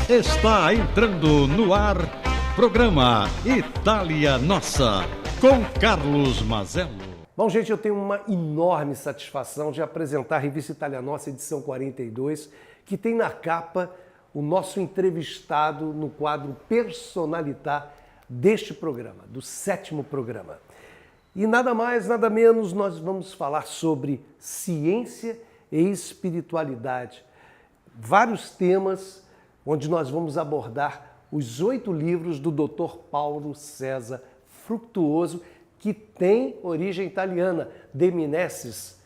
Está entrando no ar, programa Itália Nossa, com Carlos Mazello. Bom, gente, eu tenho uma enorme satisfação de apresentar a revista Itália Nossa, edição 42, que tem na capa o nosso entrevistado no quadro Personalità deste programa, do 7º programa. E nada mais, nada menos, nós vamos falar sobre ciência e espiritualidade. Vários temas onde nós vamos abordar os 8 livros do Dr. Paulo César Fructuoso, que tem origem italiana, de Menezes,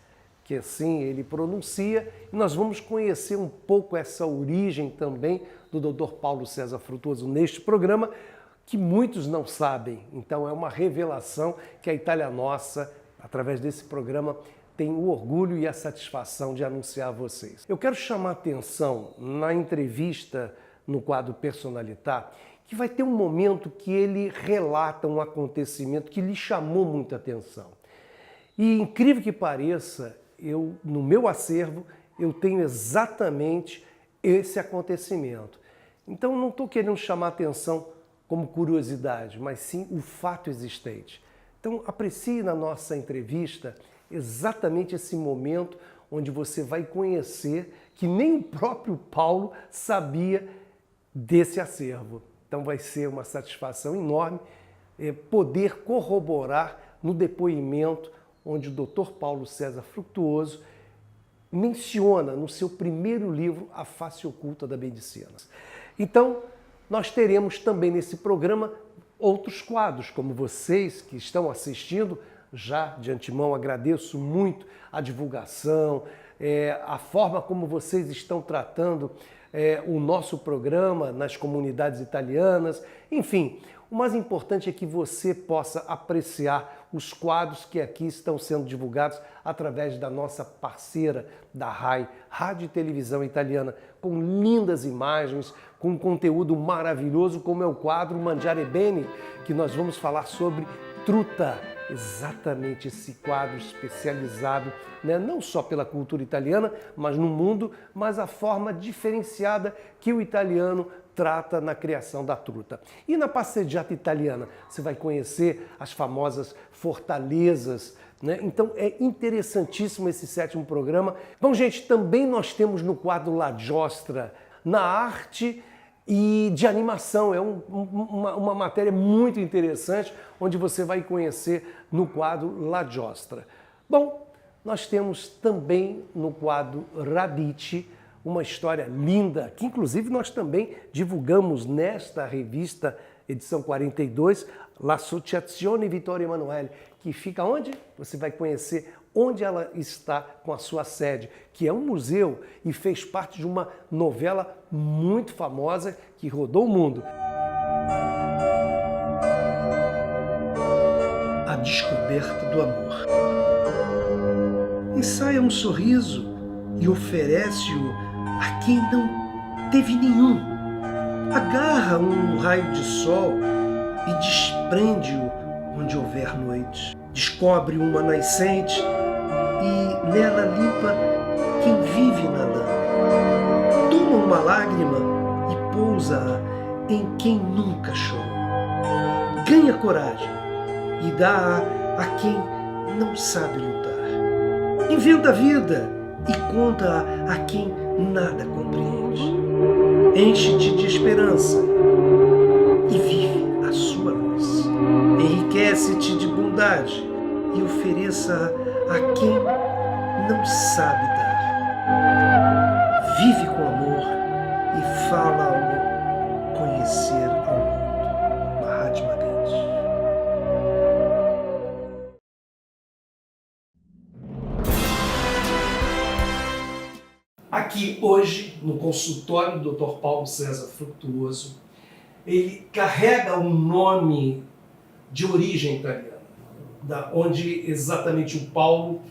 que assim ele pronuncia, e nós vamos conhecer um pouco essa origem também do Dr. Paulo César Fructuoso neste programa, que muitos não sabem. Então é uma revelação que a Itália Nossa, através desse programa, tem o orgulho e a satisfação de anunciar a vocês. Eu quero chamar a atenção na entrevista no quadro Personalità, que vai ter um momento que ele relata um acontecimento que lhe chamou muita atenção. E incrível que pareça, no meu acervo, eu tenho exatamente esse acontecimento. Então não estou querendo chamar a atenção como curiosidade, mas sim o fato existente. Então aprecie na nossa entrevista exatamente esse momento onde você vai conhecer que nem o próprio Paulo sabia desse acervo. Então vai ser uma satisfação enorme poder corroborar no depoimento onde o Dr. Paulo César Fructuoso menciona no seu primeiro livro A Face Oculta da Medicina. Então, nós teremos também nesse programa outros quadros, como vocês que estão assistindo. Já de antemão agradeço muito a divulgação, a forma como vocês estão tratando o nosso programa nas comunidades italianas. Enfim, o mais importante é que você possa apreciar os quadros que aqui estão sendo divulgados através da nossa parceira da RAI, Rádio e Televisão Italiana, com lindas imagens, com um conteúdo maravilhoso, como é o quadro Mangiare Bene, que nós vamos falar sobre truta. Exatamente esse quadro especializado, né, não só pela cultura italiana, mas no mundo, mas a forma diferenciada que o italiano trata na criação da truta. E na passeggiata italiana, você vai conhecer as famosas fortalezas, né? Então é interessantíssimo esse 7º programa. Bom, gente, também nós temos no quadro La Giostra, na arte e de animação. É uma matéria muito interessante, onde você vai conhecer no quadro La Giostra. Bom, nós temos também no quadro Radice uma história linda, que inclusive nós também divulgamos nesta revista, edição 42, l'Associazione Vittorio Emanuele, que fica onde? Você vai conhecer onde ela está com a sua sede, que é um museu e fez parte de uma novela muito famosa que rodou o mundo. A descoberta do amor. Ensaia um sorriso e oferece-o a quem não teve nenhum. Agarra um raio de sol e desprende-o onde houver noite. Descobre uma nascente e nela limpa quem vive nadando. Toma uma lágrima e pousa-a em quem nunca chorou. Ganha coragem e dá-a a quem não sabe lutar. Inventa a vida e conta-a a quem nada compreende. Enche-te de esperança e vive a sua luz. Enriquece-te de bondade e ofereça a quem não sabe dar. Vive com amor e fala-o conhecer ao mundo. Mahatma Gandhi. Aqui hoje, no consultório do Dr. Paulo César Fructuoso, ele carrega um nome de origem italiana, onde exatamente o Paulo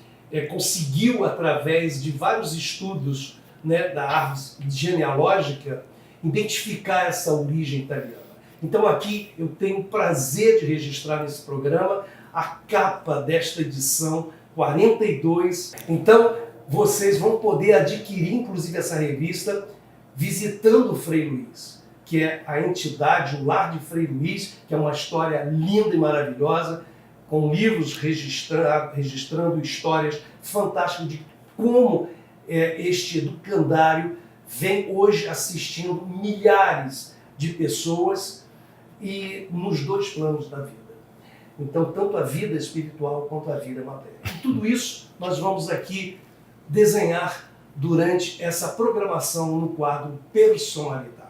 conseguiu, através de vários estudos, né, da árvore genealógica, identificar essa origem italiana. Então aqui eu tenho o prazer de registrar nesse programa a capa desta edição 42. Então vocês vão poder adquirir, inclusive, essa revista visitando o Frei Luiz. que é a entidade, o Lar de Frei Luiz, que é uma história linda e maravilhosa, com livros registrando histórias fantásticas de como este educandário vem hoje assistindo milhares de pessoas e nos dois planos da vida. Então, tanto a vida espiritual quanto a vida matéria. E tudo isso nós vamos aqui desenhar durante essa programação no quadro Personalitar.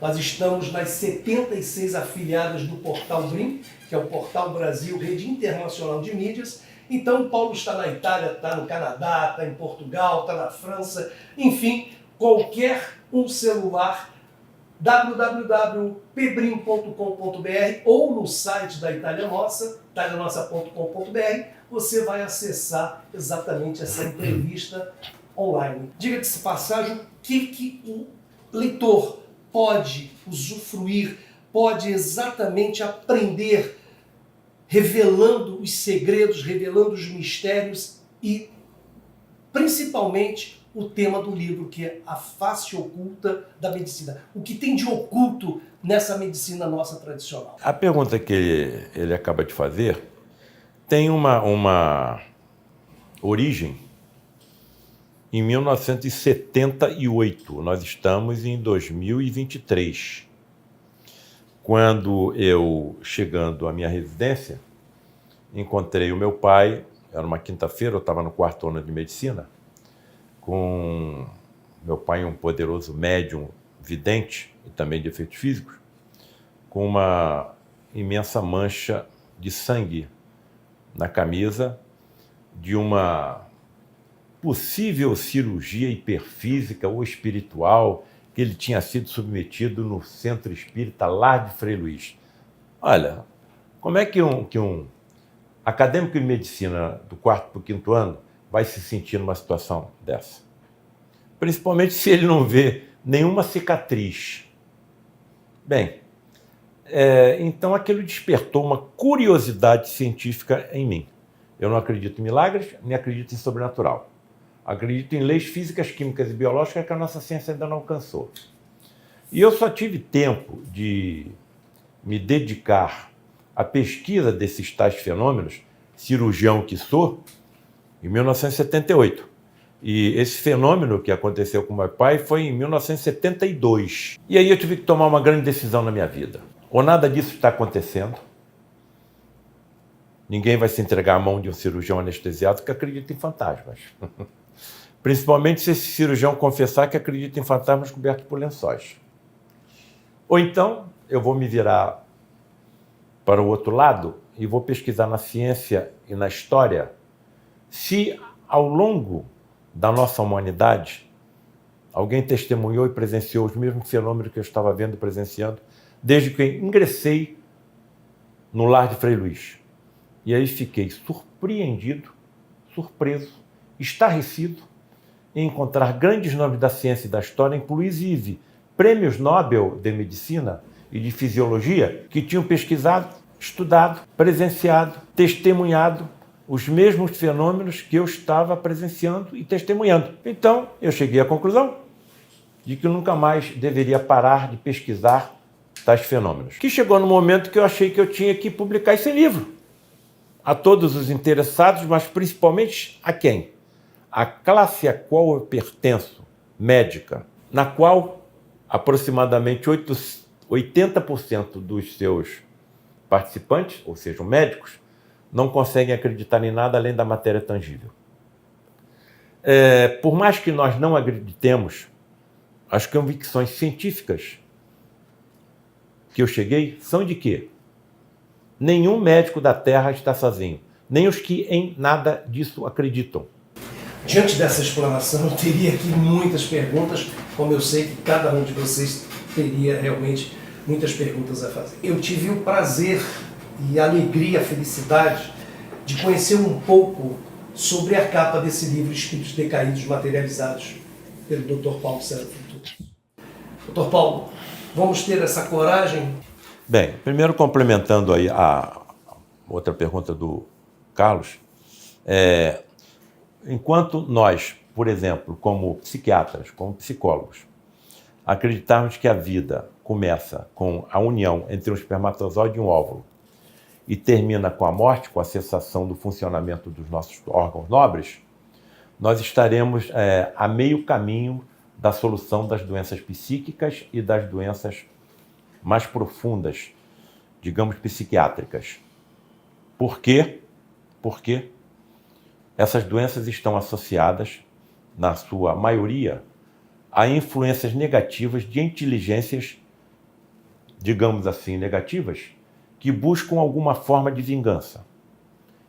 Nós estamos nas 76 afiliadas do Portal BRIM, que é o Portal Brasil, Rede Internacional de Mídias. Então, o Paulo está na Itália, está no Canadá, está em Portugal, está na França, enfim, qualquer um celular, www.pbrim.com.br ou no site da Itália Nossa, italianossa.com.br, você vai acessar exatamente essa entrevista online. Diga-se de passagem, o que o leitor pode usufruir, pode exatamente aprender, revelando os segredos, revelando os mistérios e, principalmente, o tema do livro, que é a face oculta da medicina. O que tem de oculto nessa medicina nossa tradicional? A pergunta que ele acaba de fazer tem uma origem em 1978. Nós estamos em 2023. Quando eu, chegando à minha residência, encontrei o meu pai, era uma quinta-feira, eu estava no quarto ano de medicina, com meu pai, um poderoso médium vidente e também de efeitos físicos, com uma imensa mancha de sangue na camisa de uma possível cirurgia hiperfísica ou espiritual que ele tinha sido submetido no Centro Espírita Lar de Frei Luiz. Olha, como é que um acadêmico de medicina do 4º para o 5º ano vai se sentir numa situação dessa? Principalmente se ele não vê nenhuma cicatriz. Bem, então aquilo despertou uma curiosidade científica em mim. Eu não acredito em milagres, nem acredito em sobrenatural. Acredito em leis físicas, químicas e biológicas que a nossa ciência ainda não alcançou. E eu só tive tempo de me dedicar à pesquisa desses tais fenômenos, cirurgião que sou, em 1978. E esse fenômeno que aconteceu com meu pai foi em 1972. E aí eu tive que tomar uma grande decisão na minha vida. Ou nada disso está acontecendo, ninguém vai se entregar à mão de um cirurgião anestesiado que acredita em fantasmas. Principalmente se esse cirurgião confessar que acredita em fantasmas cobertos por lençóis. Ou então eu vou me virar para o outro lado e vou pesquisar na ciência e na história se ao longo da nossa humanidade alguém testemunhou e presenciou os mesmos fenômenos que eu estava vendo e presenciando desde que ingressei no Lar de Frei Luiz. E aí fiquei surpreendido, surpreso, estarrecido em encontrar grandes nomes da ciência e da história, inclusive prêmios Nobel de Medicina e de Fisiologia, que tinham pesquisado, estudado, presenciado, testemunhado os mesmos fenômenos que eu estava presenciando e testemunhando. Então, eu cheguei à conclusão de que eu nunca mais deveria parar de pesquisar tais fenômenos. Que chegou no momento que eu achei que eu tinha que publicar esse livro a todos os interessados, mas principalmente a quem? A classe a qual eu pertenço, médica, na qual aproximadamente 80% dos seus participantes, ou seja, médicos, não conseguem acreditar em nada além da matéria tangível. Por mais que nós não acreditemos, as convicções científicas que eu cheguei são de que nenhum médico da Terra está sozinho, nem os que em nada disso acreditam. Diante dessa explanação, eu teria aqui muitas perguntas, como eu sei que cada um de vocês teria realmente muitas perguntas a fazer. Eu tive o prazer e a alegria, a felicidade de conhecer um pouco sobre a capa desse livro, Espíritos Decaídos Materializados, pelo Dr. Paulo César Futuro. Dr. Paulo, vamos ter essa coragem? Bem, primeiro complementando aí a outra pergunta do Carlos, enquanto nós, por exemplo, como psiquiatras, como psicólogos, acreditarmos que a vida começa com a união entre um espermatozoide e um óvulo e termina com a morte, com a cessação do funcionamento dos nossos órgãos nobres, nós estaremos a meio caminho da solução das doenças psíquicas e das doenças mais profundas, digamos, psiquiátricas. Por quê? Porque essas doenças estão associadas, na sua maioria, a influências negativas de inteligências, digamos assim, negativas, que buscam alguma forma de vingança,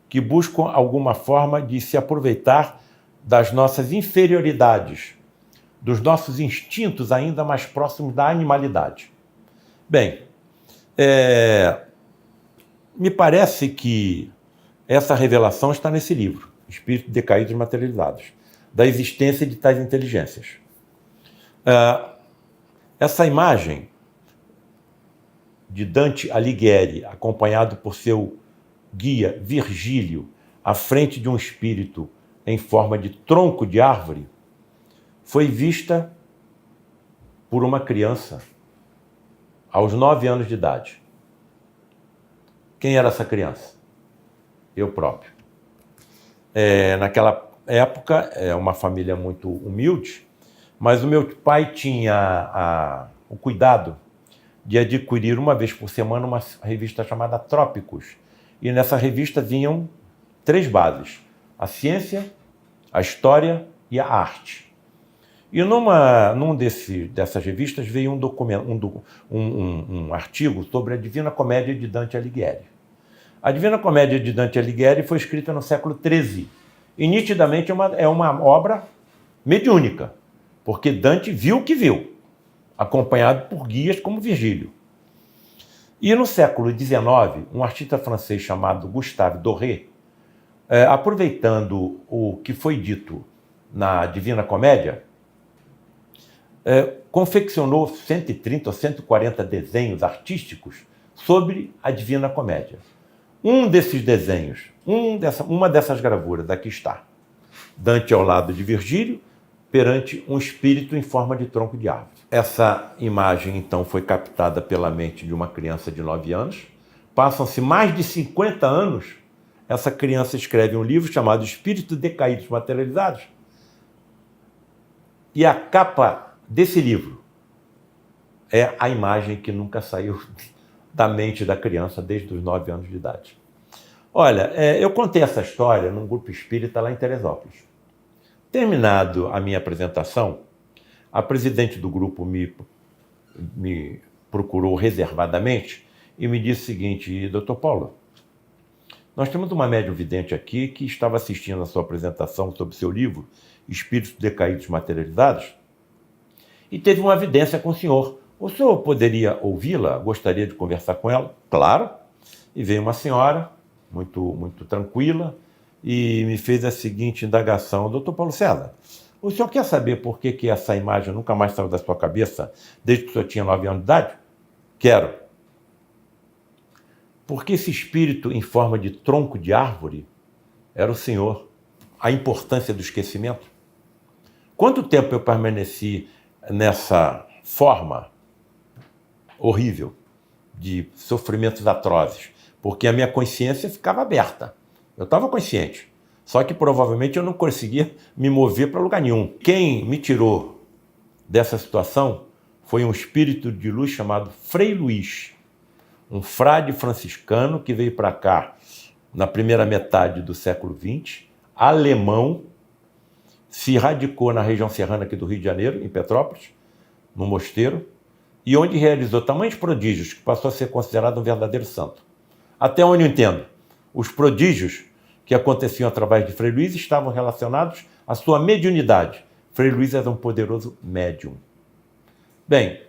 que buscam alguma forma de se aproveitar das nossas inferioridades, dos nossos instintos ainda mais próximos da animalidade. Bem, me parece que essa revelação está nesse livro, Espíritos Decaídos e Materializados, da existência de tais inteligências. Essa imagem de Dante Alighieri, acompanhado por seu guia Virgílio, à frente de um espírito em forma de tronco de árvore, foi vista por uma criança aos 9 anos de idade. Quem era essa criança? Eu próprio. Naquela época, uma família muito humilde, mas o meu pai tinha o cuidado de adquirir uma vez por semana uma revista chamada Trópicos. E nessa revista vinham 3 bases: a ciência, a história e a arte. E dessas revistas veio um artigo sobre a Divina Comédia de Dante Alighieri. A Divina Comédia de Dante Alighieri foi escrita no século XIII e nitidamente é uma obra mediúnica, porque Dante viu o que viu, acompanhado por guias como Virgílio. E no século XIX, um artista francês chamado Gustave Doré, aproveitando o que foi dito na Divina Comédia, confeccionou 130 ou 140 desenhos artísticos sobre a Divina Comédia. Um desses desenhos, uma dessas gravuras, aqui está. Dante ao lado de Virgílio, perante um espírito em forma de tronco de árvore. Essa imagem, então, foi captada pela mente de uma criança de 9 anos. Passam-se mais de 50 anos, essa criança escreve um livro chamado Espíritos Decaídos Materializados. E a capa desse livro é a imagem que nunca saiu da mente da criança desde os 9 anos de idade. Olha, eu contei essa história num grupo espírita lá em Teresópolis. Terminado a minha apresentação, a presidente do grupo me procurou reservadamente e me disse o seguinte: Dr. Paulo, nós temos uma médium vidente aqui que estava assistindo a sua apresentação sobre seu livro Espíritos Decaídos Materializados e teve uma evidência com o senhor. O senhor poderia ouvi-la? Gostaria de conversar com ela? Claro. E veio uma senhora, muito tranquila, e me fez a seguinte indagação: Dr. Paulo César, o senhor quer saber por que essa imagem nunca mais saiu da sua cabeça desde que o senhor tinha 9 anos de idade? Quero. Porque esse espírito em forma de tronco de árvore era o senhor. A importância do esquecimento. Quanto tempo eu permaneci nessa forma horrível de sofrimentos atrozes? Porque a minha consciência ficava aberta. Eu estava consciente. Só que provavelmente eu não conseguia me mover para lugar nenhum. Quem me tirou dessa situação foi um espírito de luz chamado Frei Luís, um frade franciscano que veio para cá na primeira metade do século XX, alemão, se radicou na região serrana aqui do Rio de Janeiro, em Petrópolis, no mosteiro, e onde realizou tamanhos prodígios que passou a ser considerado um verdadeiro santo. Até onde eu entendo, os prodígios que aconteciam através de Frei Luís estavam relacionados à sua mediunidade. Frei Luís era um poderoso médium. Bem,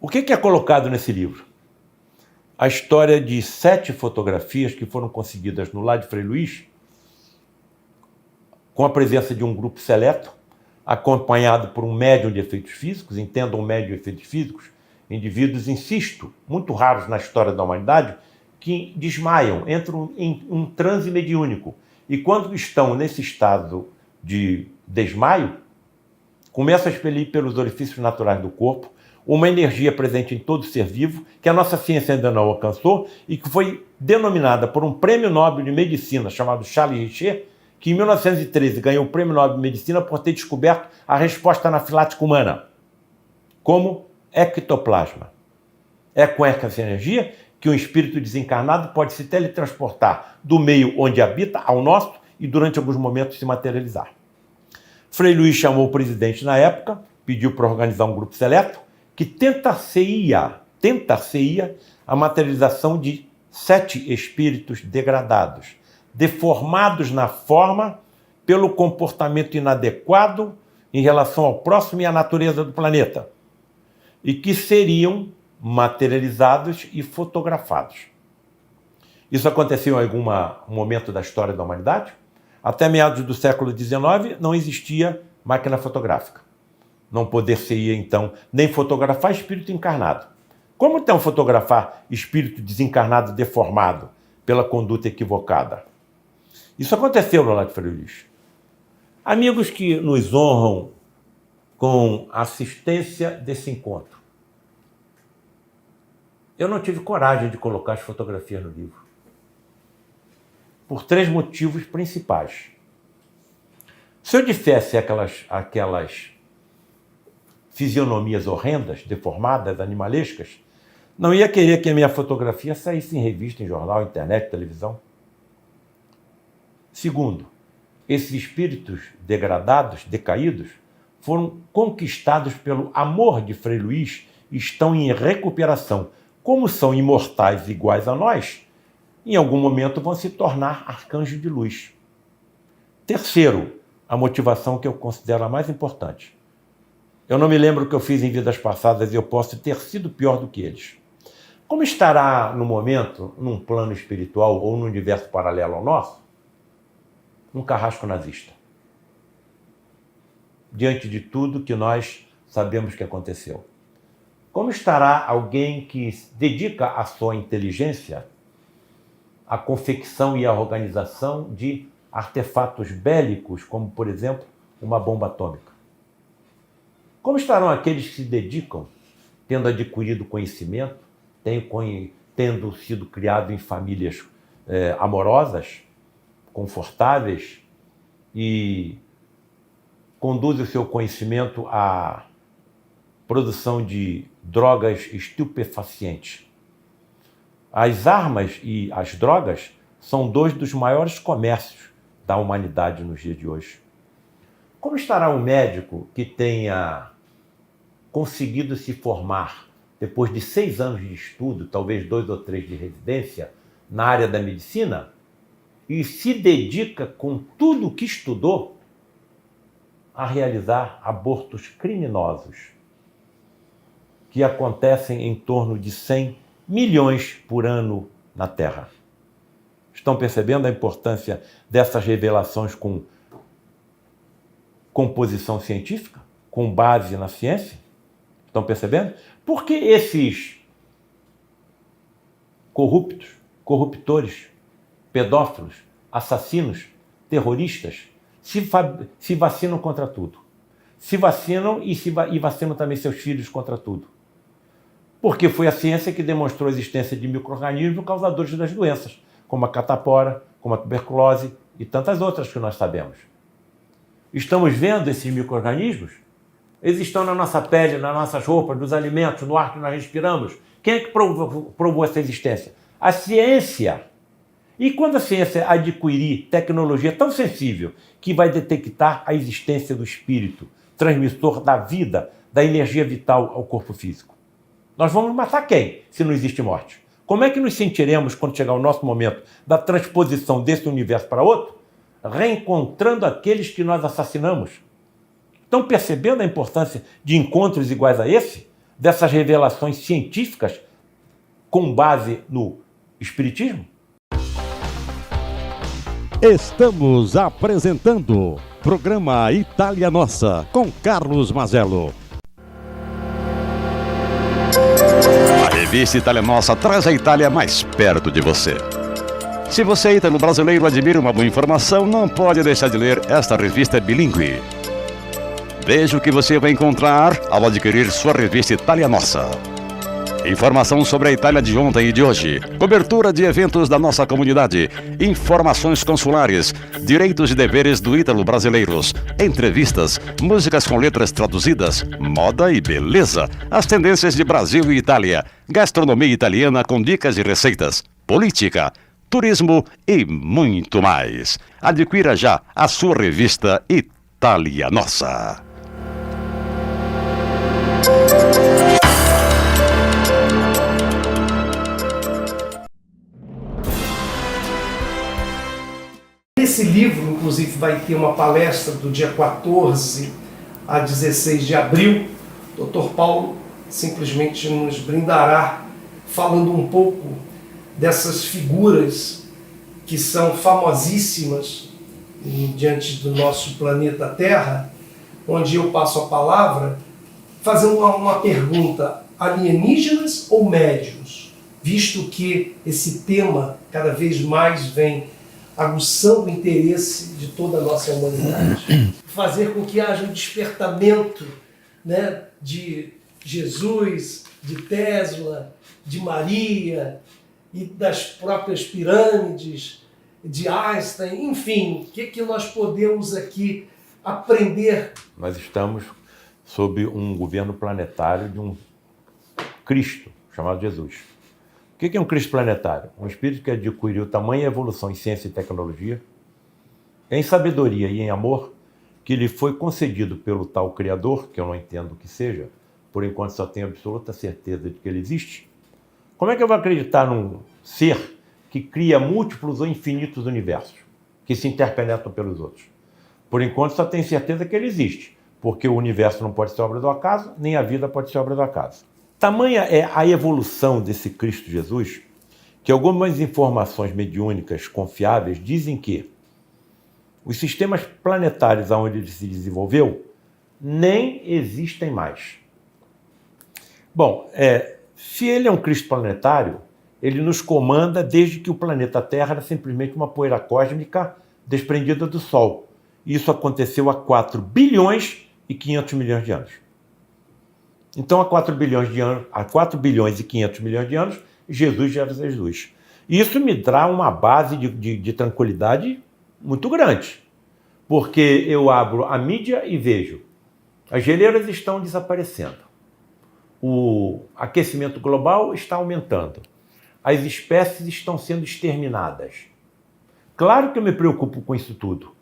o que é colocado nesse livro? A história de 7 fotografias que foram conseguidas no lar de Frei Luís, com a presença de um grupo seleto, acompanhado por um médium de efeitos físicos. Entendam, um médium de efeitos físicos, indivíduos, insisto, muito raros na história da humanidade, que desmaiam, entram em um transe mediúnico. E quando estão nesse estado de desmaio, começa a expelir pelos orifícios naturais do corpo uma energia presente em todo ser vivo, que a nossa ciência ainda não alcançou e que foi denominada por um prêmio Nobel de Medicina chamado Charles Richer, que em 1913 ganhou o prêmio Nobel de Medicina por ter descoberto a resposta anafilática humana, como ectoplasma. É com essa energia que um espírito desencarnado pode se teletransportar do meio onde habita ao nosso e durante alguns momentos se materializar. Frei Luís chamou o presidente na época, pediu para organizar um grupo seleto que tentar-se-ia a materialização de 7 espíritos degradados, deformados na forma pelo comportamento inadequado em relação ao próximo e à natureza do planeta, e que seriam materializados e fotografados. Isso aconteceu em algum momento da história da humanidade? Até meados do século XIX não existia máquina fotográfica. Não poder-se-ia, então, nem fotografar espírito encarnado. Como então fotografar espírito desencarnado deformado pela conduta equivocada? Isso aconteceu no lar de Frei Luís. Amigos que nos honram com a assistência desse encontro, eu não tive coragem de colocar as fotografias no livro. Por 3 motivos principais. Se eu dissesse aquelas fisionomias horrendas, deformadas, animalescas, não ia querer que a minha fotografia saísse em revista, em jornal, internet, televisão. Segundo, esses espíritos degradados, decaídos, foram conquistados pelo amor de Frei Luís e estão em recuperação. Como são imortais iguais a nós, em algum momento vão se tornar arcanjos de luz. Terceiro, a motivação que eu considero a mais importante. Eu não me lembro o que eu fiz em vidas passadas e eu posso ter sido pior do que eles. Como estará no momento, num plano espiritual ou num universo paralelo ao nosso, um carrasco nazista? Diante de tudo que nós sabemos que aconteceu. Como estará alguém que dedica a sua inteligência à confecção e à organização de artefatos bélicos, como, por exemplo, uma bomba atômica? Como estarão aqueles que se dedicam, tendo adquirido conhecimento, tendo sido criados em famílias amorosas, confortáveis e conduzem o seu conhecimento à produção de drogas estupefacientes? As armas e as drogas são 2 dos maiores comércios da humanidade nos dias de hoje. Como estará um médico que tenha conseguido se formar depois de 6 anos de estudo, talvez 2 ou 3 de residência, na área da medicina, e se dedica com tudo o que estudou a realizar abortos criminosos, que acontecem em torno de 100 milhões por ano na Terra? Estão percebendo a importância dessas revelações com composição científica, com base na ciência? Estão percebendo? Por que esses corruptores, pedófilos, assassinos, terroristas se vacinam contra tudo? Se vacinam e vacinam também seus filhos contra tudo. Porque foi a ciência que demonstrou a existência de micro-organismos causadores das doenças, como a catapora, como a tuberculose e tantas outras que nós sabemos. Estamos vendo esses micro-organismos? Eles estão na nossa pele, nas nossas roupas, nos alimentos, no ar que nós respiramos. Quem é que provou essa existência? A ciência. E quando a ciência adquirir tecnologia tão sensível que vai detectar a existência do espírito, transmissor da vida, da energia vital ao corpo físico, nós vamos matar quem, se não existe morte? Como é que nos sentiremos quando chegar o nosso momento da transposição desse universo para outro, reencontrando aqueles que nós assassinamos? Estão percebendo a importância de encontros iguais a esse? Dessas revelações científicas com base no Espiritismo? Estamos apresentando programa Itália Nossa, com Carlos Mazzello. A revista Itália Nossa traz a Itália mais perto de você. Se você, ítalo-brasileiro, admira uma boa informação, não pode deixar de ler esta revista bilíngue. Veja o que você vai encontrar ao adquirir sua revista Itália Nossa. Informação sobre a Itália de ontem e de hoje, cobertura de eventos da nossa comunidade, informações consulares, direitos e deveres do ítalo-brasileiros, entrevistas, músicas com letras traduzidas, moda e beleza, as tendências de Brasil e Itália, gastronomia italiana com dicas e receitas, política, turismo e muito mais. Adquira já a sua revista Itália Nossa. Esse livro, inclusive, vai ter uma palestra do dia 14 a 16 de abril. O Dr. Paulo simplesmente nos brindará falando um pouco dessas figuras que são famosíssimas diante do nosso planeta Terra, onde eu passo a palavra fazendo uma pergunta: alienígenas ou médiuns? Visto que esse tema cada vez mais vem aguçando o interesse de toda a nossa humanidade. Fazer com que haja um despertamento, né, de Jesus, de Tesla, de Maria e das próprias pirâmides, de Einstein, enfim, o que nós podemos aqui aprender? Nós estamos sob um governo planetário de um Cristo chamado Jesus. O que é um Cristo planetário? Um espírito que adquiriu tamanha evolução em ciência e tecnologia, em sabedoria e em amor, que lhe foi concedido pelo tal Criador, que eu não entendo o que seja, por enquanto só tenho absoluta certeza de que ele existe. Como é que eu vou acreditar num ser que cria múltiplos ou infinitos universos, que se interpenetram pelos outros? Por enquanto só tenho certeza que ele existe, porque o universo não pode ser obra do acaso, nem a vida pode ser obra do acaso. Tamanha é a evolução desse Cristo Jesus, que algumas informações mediúnicas confiáveis dizem que os sistemas planetários onde ele se desenvolveu nem existem mais. Bom, se ele é um Cristo planetário, ele nos comanda desde que o planeta Terra era simplesmente uma poeira cósmica desprendida do Sol. Isso aconteceu há 4 bilhões e 500 milhões de anos. Então, há 4 bilhões e 500 milhões de anos, Jesus já era Jesus. Isso me dá uma base de tranquilidade muito grande, porque eu abro a mídia e vejo as geleiras estão desaparecendo, o aquecimento global está aumentando, as espécies estão sendo exterminadas. Claro que eu me preocupo com isso tudo,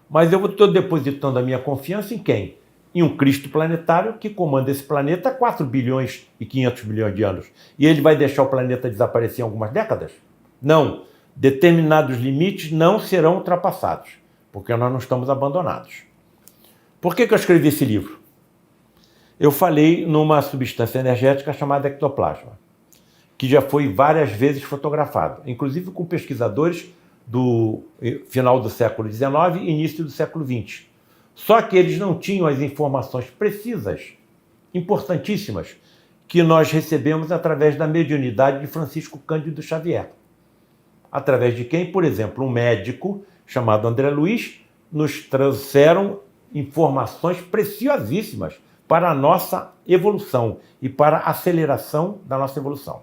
mas eu estou depositando a minha confiança em quem? Em um Cristo planetário que comanda esse planeta há 4 bilhões e 500 milhões de anos. E ele vai deixar o planeta desaparecer em algumas décadas? Não. Determinados limites não serão ultrapassados, porque nós não estamos abandonados. Por que eu escrevi esse livro? Eu falei numa substância energética chamada ectoplasma, que já foi várias vezes fotografado, inclusive com pesquisadores do final do século XIX e início do século XX. Só que eles não tinham as informações precisas, importantíssimas, que nós recebemos através da mediunidade de Francisco Cândido Xavier. Através de quem, por exemplo, um médico chamado André Luiz nos trouxeram informações preciosíssimas para a nossa evolução e para a aceleração da nossa evolução.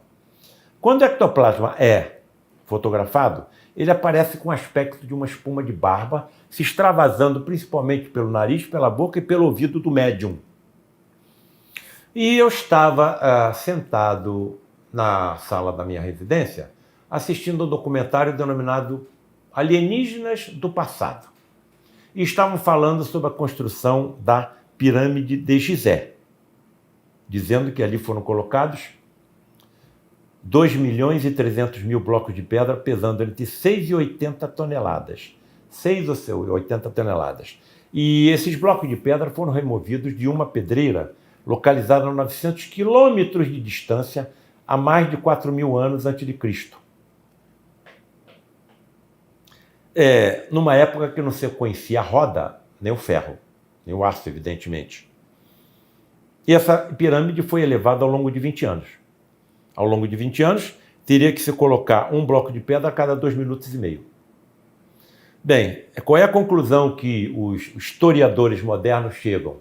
Quando o ectoplasma é fotografado, ele aparece com o aspecto de uma espuma de barba, se extravasando principalmente pelo nariz, pela boca e pelo ouvido do médium. E eu estava sentado na sala da minha residência, assistindo um documentário denominado Alienígenas do Passado. E estavam falando sobre a construção da pirâmide de Gizé, dizendo que ali foram colocados 2.300.000 blocos de pedra pesando entre 6 e 80 toneladas. 6 ou 80 toneladas. E esses blocos de pedra foram removidos de uma pedreira localizada a 900 quilômetros de distância há mais de 4.000 anos antes de Cristo. Numa época que não se conhecia a roda, nem o ferro, nem o aço, evidentemente. E essa pirâmide foi elevada ao longo de 20 anos. Ao longo de 20 anos, teria que se colocar um bloco de pedra a cada 2 minutos e meio. Bem, qual é a conclusão que os historiadores modernos chegam?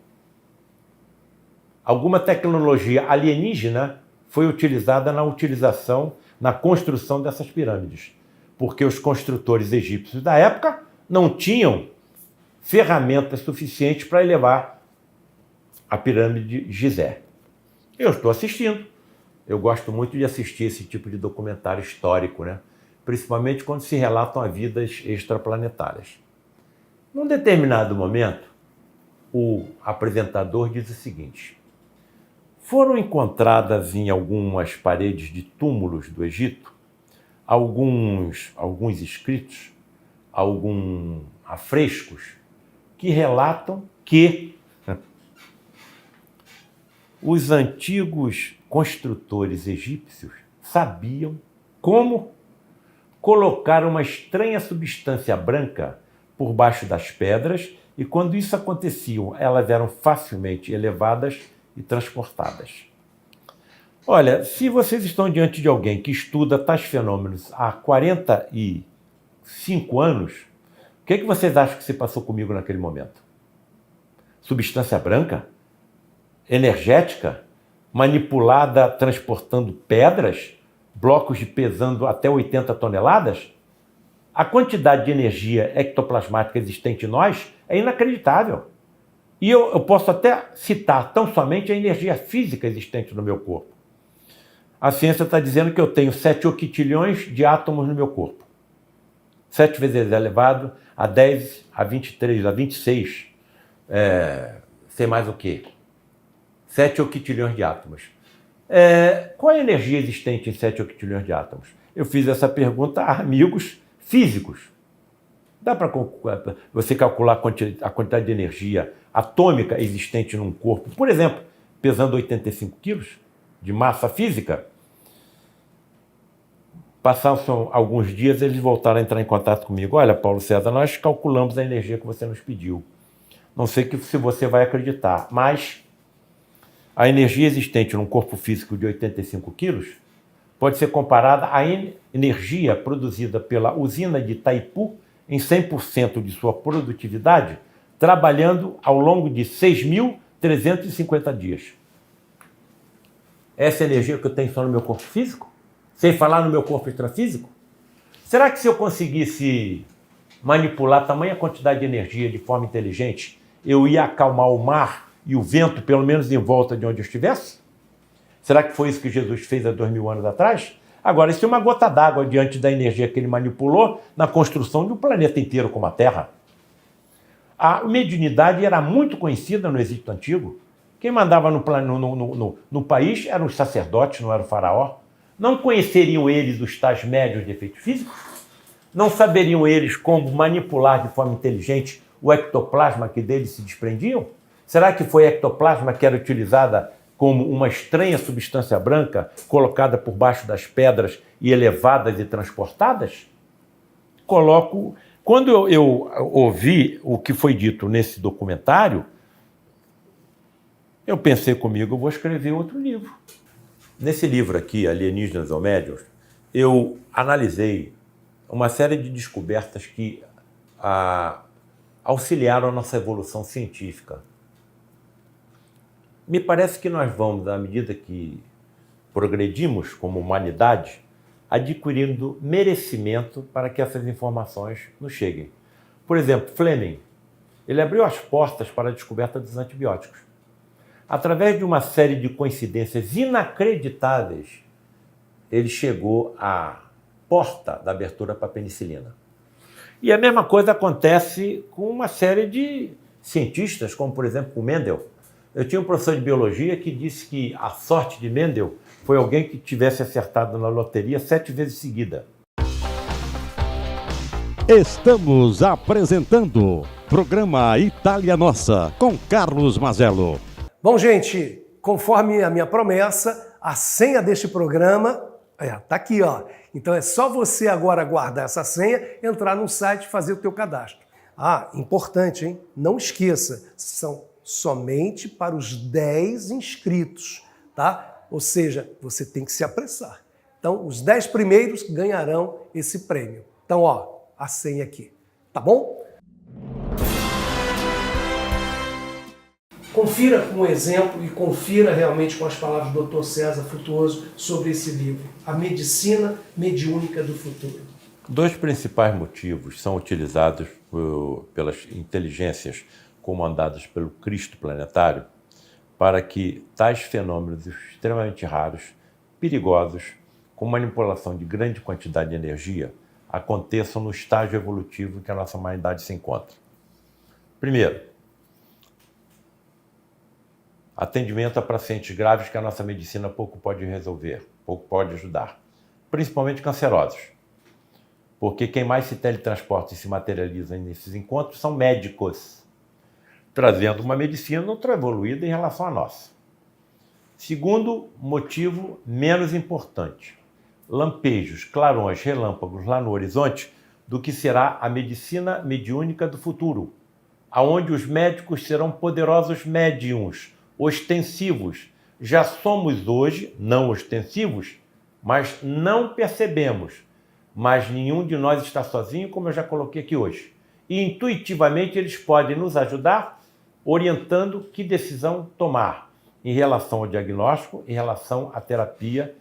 alguma tecnologia alienígena foi utilizada na construção dessas pirâmides, porque os construtores egípcios da época não tinham ferramentas suficientes para elevar a pirâmide de Gizé. Eu estou assistindo. Eu gosto muito de assistir esse tipo de documentário histórico, né? Principalmente quando se relatam a vidas extraplanetárias. Num determinado momento, o apresentador diz o seguinte: foram encontradas em algumas paredes de túmulos do Egito alguns escritos, alguns afrescos que relatam que os antigos construtores egípcios sabiam como colocar uma estranha substância branca por baixo das pedras e, quando isso acontecia, elas eram facilmente elevadas e transportadas. Olha, se vocês estão diante de alguém que estuda tais fenômenos há 45 anos, o que vocês acham que se passou comigo naquele momento? Substância branca? Energética? Manipulada transportando pedras? Blocos de pesando até 80 toneladas? A quantidade de energia ectoplasmática existente em nós é inacreditável. E eu posso até citar tão somente a energia física existente no meu corpo. A ciência está dizendo que eu tenho 7 octilhões de átomos no meu corpo. 7 vezes elevado a 10, a 23, a 26. Sei mais o quê? 7 octilhões de átomos. Qual é a energia existente em 7 octilhões de átomos? Eu fiz essa pergunta a amigos físicos. Dá para você calcular a quantidade de energia atômica existente num corpo, por exemplo, pesando 85 quilos de massa física? Passaram alguns dias, eles voltaram a entrar em contato comigo. Olha, Paulo César, nós calculamos a energia que você nos pediu. Não sei se você vai acreditar, mas a energia existente num corpo físico de 85 quilos pode ser comparada à energia produzida pela usina de Itaipu em 100% de sua produtividade, trabalhando ao longo de 6.350 dias. Essa energia que eu tenho só no meu corpo físico? Sem falar no meu corpo extrafísico? Será que se eu conseguisse manipular tamanha quantidade de energia de forma inteligente, eu ia acalmar o mar e o vento, pelo menos em volta de onde eu estivesse? Será que foi isso que Jesus fez há 2000 anos atrás? Agora, isso é uma gota d'água diante da energia que ele manipulou na construção de um planeta inteiro como a Terra. A mediunidade era muito conhecida no Egito Antigo. Quem mandava no país eram os sacerdotes, não era o faraó. Não conheceriam eles os tais médios de efeitos físicos? Não saberiam eles como manipular de forma inteligente o ectoplasma que deles se desprendiam? Será que foi ectoplasma que era utilizada como uma estranha substância branca colocada por baixo das pedras e elevadas e transportadas? Quando eu ouvi o que foi dito nesse documentário, eu pensei comigo, eu vou escrever outro livro. Nesse livro aqui, Alienígenas ou Médiuns, eu analisei uma série de descobertas que auxiliaram a nossa evolução científica. Me parece que nós vamos, à medida que progredimos como humanidade, adquirindo merecimento para que essas informações nos cheguem. Por exemplo, Fleming, ele abriu as portas para a descoberta dos antibióticos. Através de uma série de coincidências inacreditáveis, ele chegou à porta da abertura para a penicilina. E a mesma coisa acontece com uma série de cientistas, como, por exemplo, o Mendel. Eu tinha um professor de biologia que disse que a sorte de Mendel foi alguém que tivesse acertado na loteria 7 vezes seguida. Estamos apresentando programa Itália Nossa, com Carlos Mazzello. Bom, gente, conforme a minha promessa, a senha deste programa tá aqui, ó. Então é só você agora guardar essa senha, entrar no site e fazer o teu cadastro. Importante, hein? Não esqueça, são somente para os 10 inscritos, tá? Ou seja, você tem que se apressar. Então, os 10 primeiros ganharão esse prêmio. Então, ó, a senha aqui, tá bom? Confira com o exemplo e confira realmente com as palavras do Dr. César Frutuoso sobre esse livro, A Medicina Mediúnica do Futuro. Dois principais motivos são utilizados pelas inteligências comandadas pelo Cristo planetário para que tais fenômenos extremamente raros, perigosos, com manipulação de grande quantidade de energia, aconteçam no estágio evolutivo em que a nossa humanidade se encontra. Primeiro, atendimento a pacientes graves que a nossa medicina pouco pode resolver, pouco pode ajudar, principalmente cancerosos. Porque quem mais se teletransporta e se materializa nesses encontros são médicos, trazendo uma medicina ultra evoluída em relação à nossa. Segundo motivo menos importante, lampejos, clarões, relâmpagos lá no horizonte do que será a medicina mediúnica do futuro, aonde os médicos serão poderosos médiums, ostensivos. Já somos hoje não ostensivos, mas não percebemos. Mas nenhum de nós está sozinho, como eu já coloquei aqui hoje. E intuitivamente eles podem nos ajudar orientando que decisão tomar em relação ao diagnóstico, em relação à terapia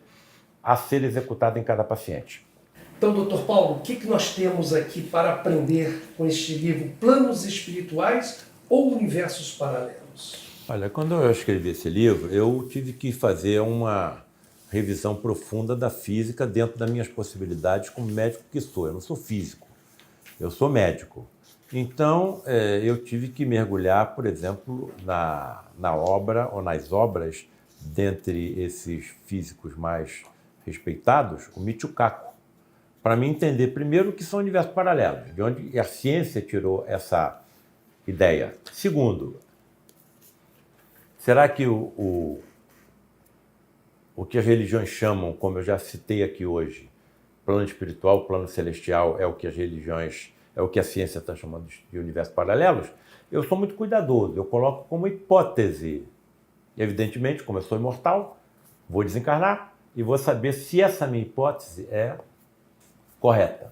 a ser executada em cada paciente. Então, Dr. Paulo, o que nós temos aqui para aprender com este livro, Planos Espirituais ou Universos Paralelos? Olha, quando eu escrevi esse livro, eu tive que fazer uma revisão profunda da física dentro das minhas possibilidades como médico que sou. Eu não sou físico, eu sou médico. Então, eu tive que mergulhar, por exemplo, na obra ou nas obras dentre esses físicos mais respeitados, o Michio Kaku, para me entender primeiro o que são universos paralelos, de onde a ciência tirou essa ideia. Segundo, será que o que as religiões chamam, como eu já citei aqui hoje, plano espiritual, plano celestial, é o que as religiões, é o que a ciência está chamando de universos paralelos? Eu sou muito cuidadoso, eu coloco como hipótese. E, evidentemente, como eu sou imortal, vou desencarnar e vou saber se essa minha hipótese é correta.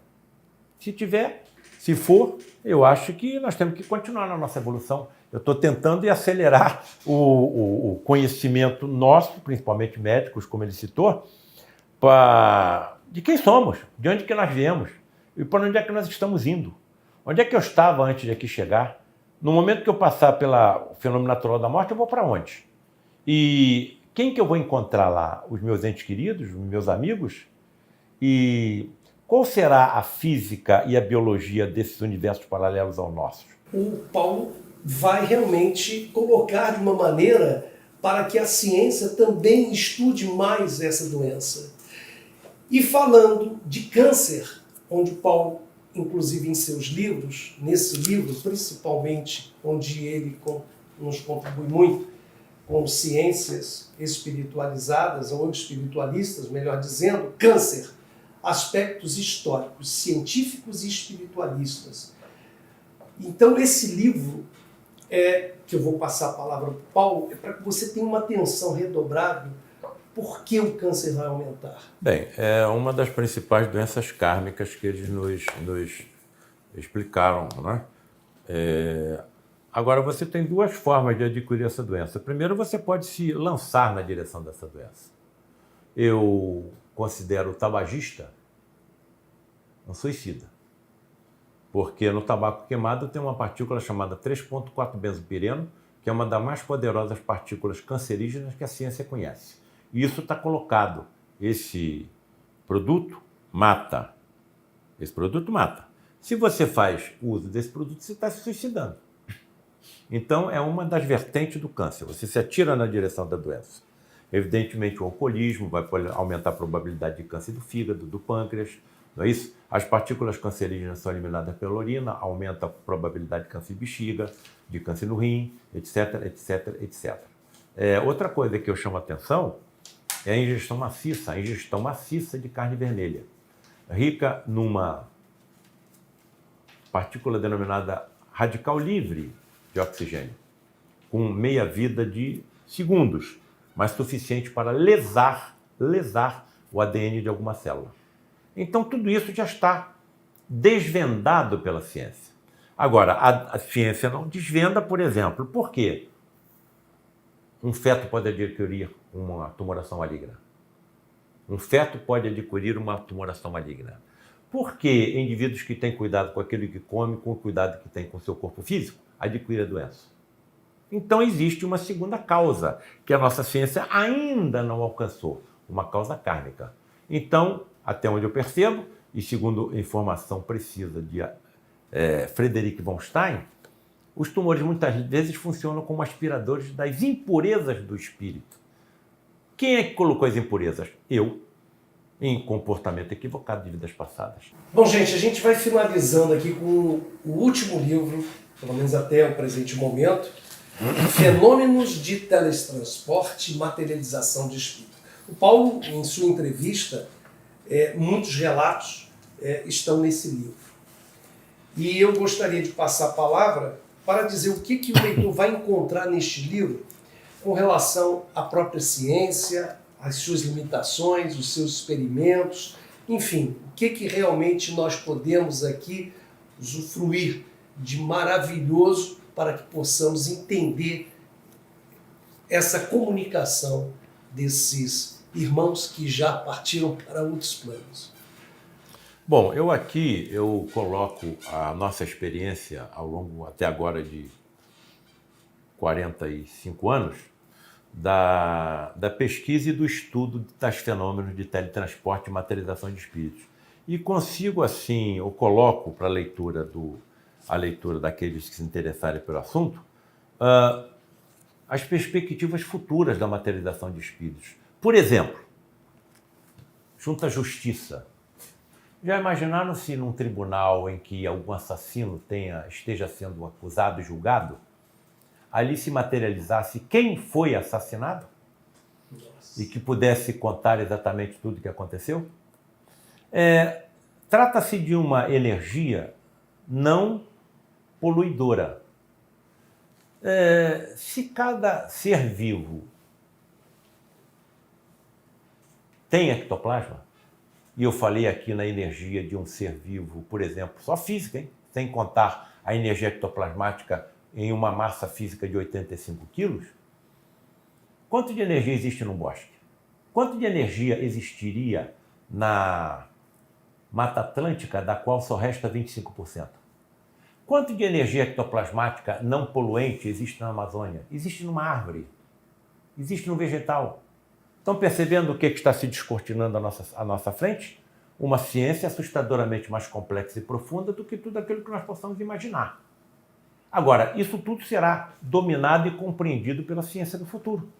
Se for, eu acho que nós temos que continuar na nossa evolução. Eu estou tentando acelerar o conhecimento nosso, principalmente médicos, como ele citou, de quem somos, de onde que nós viemos e para onde é que nós estamos indo. Onde é que eu estava antes de aqui chegar? No momento que eu passar pelo fenômeno natural da morte, eu vou para onde? E quem que eu vou encontrar lá? Os meus entes queridos, os meus amigos? E qual será a física e a biologia desses universos paralelos ao nosso? O Paulo vai realmente colocar de uma maneira para que a ciência também estude mais essa doença. E falando de câncer, onde Paulo, inclusive em seus livros, nesse livro principalmente, onde ele nos contribui muito com ciências espiritualizadas, ou espiritualistas, melhor dizendo, câncer, aspectos históricos, científicos e espiritualistas. Então esse livro, que eu vou passar a palavra para o Paulo, é para que você tenha uma atenção redobrada por que o câncer vai aumentar. Bem, é uma das principais doenças kármicas que eles nos explicaram, né? Agora, você tem duas formas de adquirir essa doença. Primeiro, você pode se lançar na direção dessa doença. Eu considero o tabagista um suicida. Porque no tabaco queimado tem uma partícula chamada 3,4-benzopireno, que é uma das mais poderosas partículas cancerígenas que a ciência conhece. E isso está colocado. Esse produto mata. Esse produto mata. Se você faz uso desse produto, você está se suicidando. Então, é uma das vertentes do câncer. Você se atira na direção da doença. Evidentemente, o alcoolismo vai aumentar a probabilidade de câncer do fígado, do pâncreas, não é isso? As partículas cancerígenas são eliminadas pela urina, aumenta a probabilidade de câncer de bexiga, de câncer no rim, etc, etc, etc. Outra coisa que eu chamo a atenção é a ingestão maciça de carne vermelha, rica numa partícula denominada radical livre de oxigênio, com meia vida de segundos, mas suficiente para lesar o ADN de alguma célula. Então, tudo isso já está desvendado pela ciência. Agora, a ciência não desvenda, por exemplo. Por quê? um feto pode adquirir uma tumoração maligna. Um feto pode adquirir uma tumoração maligna. Por que indivíduos que têm cuidado com aquilo que come, com o cuidado que tem com o seu corpo físico, adquirem a doença? Então existe uma segunda causa, que a nossa ciência ainda não alcançou, uma causa kármica. Então, até onde eu percebo, e segundo informação precisa de Frederick von Stein, os tumores muitas vezes funcionam como aspiradores das impurezas do espírito. Quem é que colocou as impurezas? Eu, em comportamento equivocado de vidas passadas. Bom, gente, a gente vai finalizando aqui com o último livro, pelo menos até o presente momento, Fenômenos de Teletransporte e Materialização de Espírito. O Paulo, em sua entrevista, muitos relatos estão nesse livro. E eu gostaria de passar a palavra para dizer o que o leitor vai encontrar neste livro com relação à própria ciência, às suas limitações, os seus experimentos, enfim, o que realmente nós podemos aqui usufruir de maravilhoso para que possamos entender essa comunicação desses irmãos que já partiram para outros planos. Bom, eu coloco a nossa experiência ao longo até agora de 45 anos da pesquisa e do estudo das fenômenos de teletransporte e materialização de espíritos. E consigo, assim, eu coloco para a leitura daqueles que se interessarem pelo assunto, as perspectivas futuras da materialização de espíritos. Por exemplo, junto à justiça. Já imaginaram se num tribunal em que algum assassino esteja sendo acusado e julgado, ali se materializasse quem foi assassinado? Nossa. E que pudesse contar exatamente tudo o que aconteceu? Trata-se de uma energia não poluidora. Se cada ser vivo tem ectoplasma, e eu falei aqui na energia de um ser vivo, por exemplo, só física, hein? Sem contar a energia ectoplasmática em uma massa física de 85 quilos, quanto de energia existe no bosque? Quanto de energia existiria na Mata Atlântica, da qual só resta 25%? Quanto de energia ectoplasmática não poluente existe na Amazônia? Existe numa árvore, existe no vegetal. Estão percebendo o que está se descortinando à nossa frente? Uma ciência assustadoramente mais complexa e profunda do que tudo aquilo que nós possamos imaginar. Agora, isso tudo será dominado e compreendido pela ciência do futuro.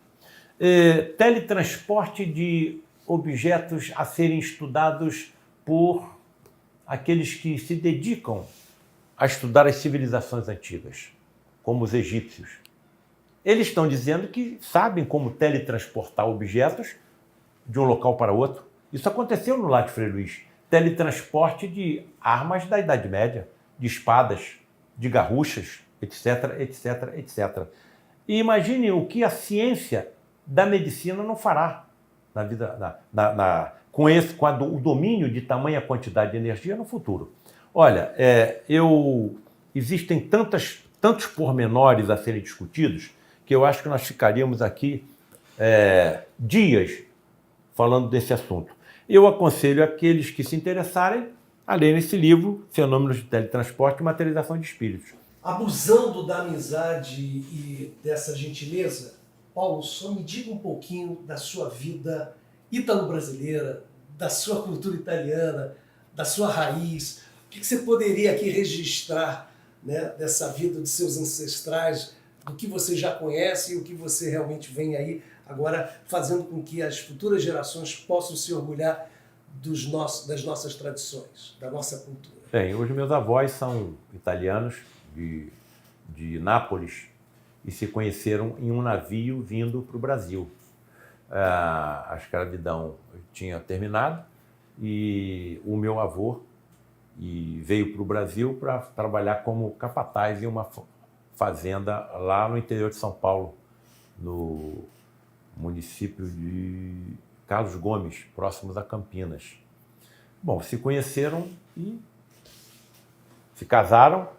Teletransporte de objetos a serem estudados por aqueles que se dedicam a estudar as civilizações antigas, como os egípcios. Eles estão dizendo que sabem como teletransportar objetos de um local para outro. Isso aconteceu no Lago Frei Luís. Teletransporte de armas da Idade Média, de espadas, de garruchas, etc, etc, etc. E imagine o que a ciência da medicina não fará na vida, com o domínio de tamanha quantidade de energia no futuro. Olha, existem tantos pormenores a serem discutidos que eu acho que nós ficaríamos aqui dias falando desse assunto. Eu aconselho aqueles que se interessarem a ler esse livro, Fenômenos de Teletransporte e Materialização de Espíritos. Abusando da amizade e dessa gentileza, Paulo, só me diga um pouquinho da sua vida ítalo-brasileira, da sua cultura italiana, da sua raiz. O que você poderia aqui registrar, né, dessa vida dos seus ancestrais, do que você já conhece e o que você realmente vem aí agora fazendo com que as futuras gerações possam se orgulhar das nossas tradições, da nossa cultura? Bem, hoje meus avós são italianos, de Nápoles, e se conheceram em um navio vindo para o Brasil. A escravidão tinha terminado e o meu avô veio para o Brasil para trabalhar como capataz em uma fazenda lá no interior de São Paulo, no município de Carlos Gomes, próximo a Campinas. Bom, se conheceram e se casaram,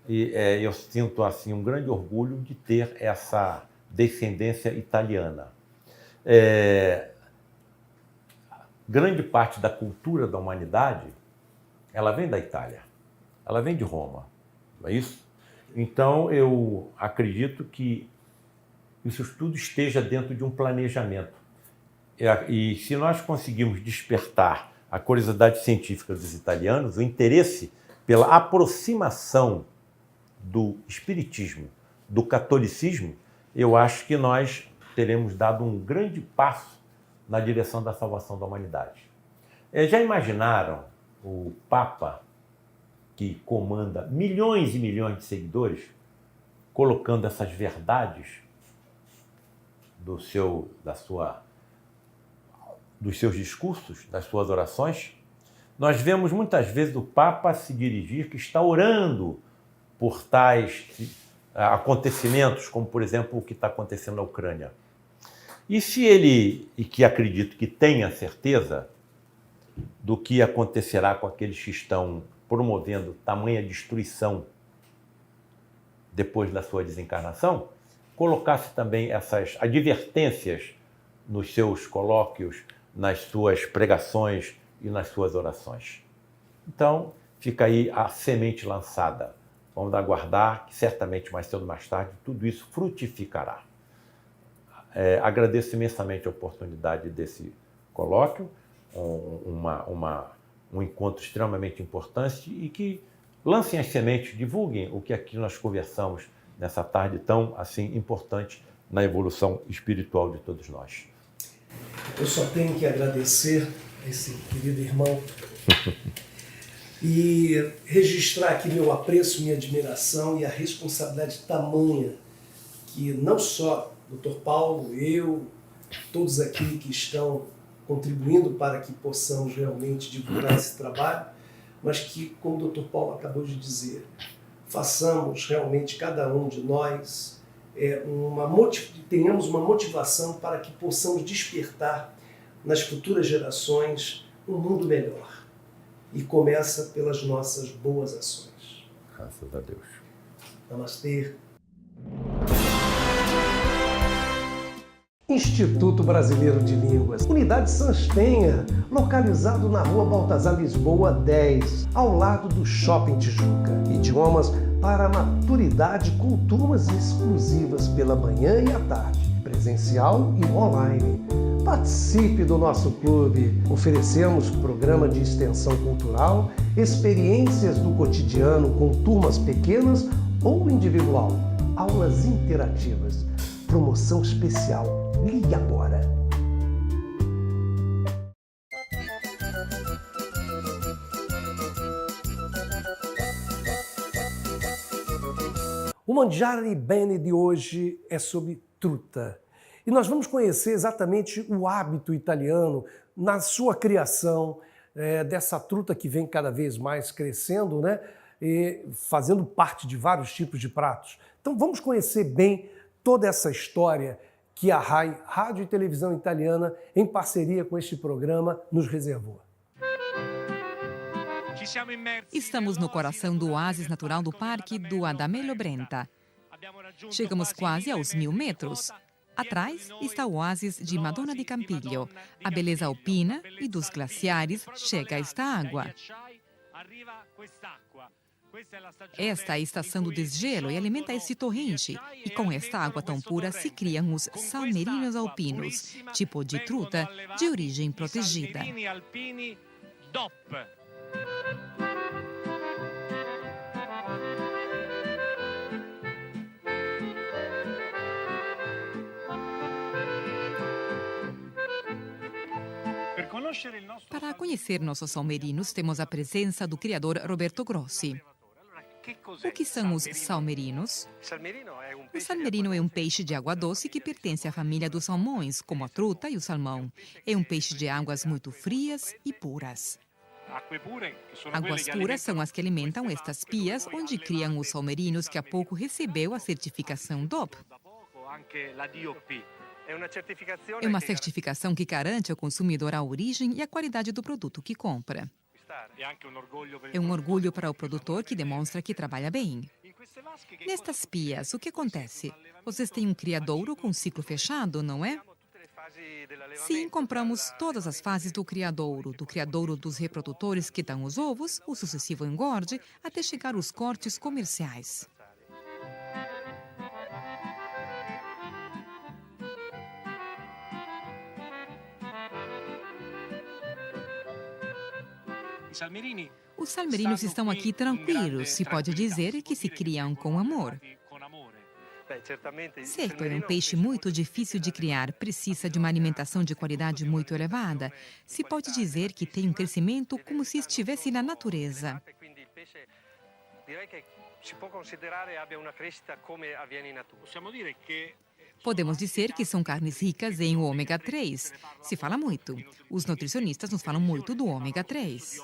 e eu sinto assim um grande orgulho de ter essa descendência italiana. Grande parte da cultura da humanidade, ela vem da Itália, ela vem de Roma, não é isso? Então, eu acredito que isso tudo esteja dentro de um planejamento. E se nós conseguirmos despertar a curiosidade científica dos italianos, o interesse pela aproximação do espiritismo, do catolicismo, eu acho que nós teremos dado um grande passo na direção da salvação da humanidade. Já imaginaram o Papa, que comanda milhões e milhões de seguidores, colocando essas verdades dos seus discursos, das suas orações? Nós vemos muitas vezes o Papa se dirigir, que está orando por tais acontecimentos, como, por exemplo, o que está acontecendo na Ucrânia. E se ele, e que acredito que tenha certeza do que acontecerá com aqueles que estão promovendo tamanha destruição depois da sua desencarnação, colocasse também essas advertências nos seus colóquios, nas suas pregações e nas suas orações. Então, fica aí a semente lançada. Vamos aguardar que certamente mais cedo ou mais tarde tudo isso frutificará. Agradeço imensamente a oportunidade desse colóquio, um encontro extremamente importante e que lancem as sementes, divulguem o que aqui nós conversamos nessa tarde tão assim importante na evolução espiritual de todos nós. Eu só tenho que agradecer a esse querido irmão e registrar aqui meu apreço, minha admiração e a responsabilidade tamanha que não só o Dr. Paulo, eu, todos aqui que estão contribuindo para que possamos realmente divulgar esse trabalho, mas que, como o Dr. Paulo acabou de dizer, façamos realmente cada um de nós tenhamos uma motivação para que possamos despertar nas futuras gerações um mundo melhor. E começa pelas nossas boas ações. Graças a Deus. Namastê. Instituto Brasileiro de Línguas, Unidade Sanstenha, localizado na Rua Baltazar Lisboa 10, ao lado do Shopping Tijuca. Idiomas para a maturidade com turmas exclusivas pela manhã e à tarde, presencial e online. Participe do nosso clube. Oferecemos programa de extensão cultural, experiências do cotidiano com turmas pequenas ou individual, aulas interativas, promoção especial. Ligue agora. O Manjari Bene de hoje é sobre truta. E nós vamos conhecer exatamente o hábito italiano na sua criação, dessa truta que vem cada vez mais crescendo, né? E fazendo parte de vários tipos de pratos. Então vamos conhecer bem toda essa história que a RAI, Rádio e Televisão Italiana, em parceria com este programa, nos reservou. Estamos no coração do oásis natural do Parque do Adamello Brenta. Chegamos quase aos 1000 metros. Atrás está o oásis de Madonna di Campiglio. A beleza alpina e dos glaciares chega a esta água. Esta é a estação do desgelo e alimenta esse torrente. E com esta água tão pura se criam os salmerinos alpinos, tipo de truta de origem protegida. Para conhecer nossos salmerinos, temos a presença do criador Roberto Grossi. O que são os salmerinos? O salmerino é um peixe de água doce que pertence à família dos salmões, como a truta e o salmão. É um peixe de águas muito frias e puras. Águas puras são as que alimentam estas pias, onde criam os salmerinos que há pouco recebeu a certificação DOP. É uma certificação que garante ao consumidor a origem e a qualidade do produto que compra. É um orgulho para o produtor que demonstra que trabalha bem. Nestas pias, o que acontece? Vocês têm um criadouro com ciclo fechado, não é? Sim, compramos todas as fases do criadouro dos reprodutores que dão os ovos, o sucessivo engorde, até chegar aos cortes comerciais. Os salmerinos estão aqui tranquilos, se pode dizer que se criam com amor. Certo, é um peixe muito difícil de criar, precisa de uma alimentação de qualidade muito elevada. Se pode dizer que tem um crescimento como se estivesse na natureza. Podemos dizer que são carnes ricas em ômega 3. Se fala muito. Os nutricionistas nos falam muito do ômega 3.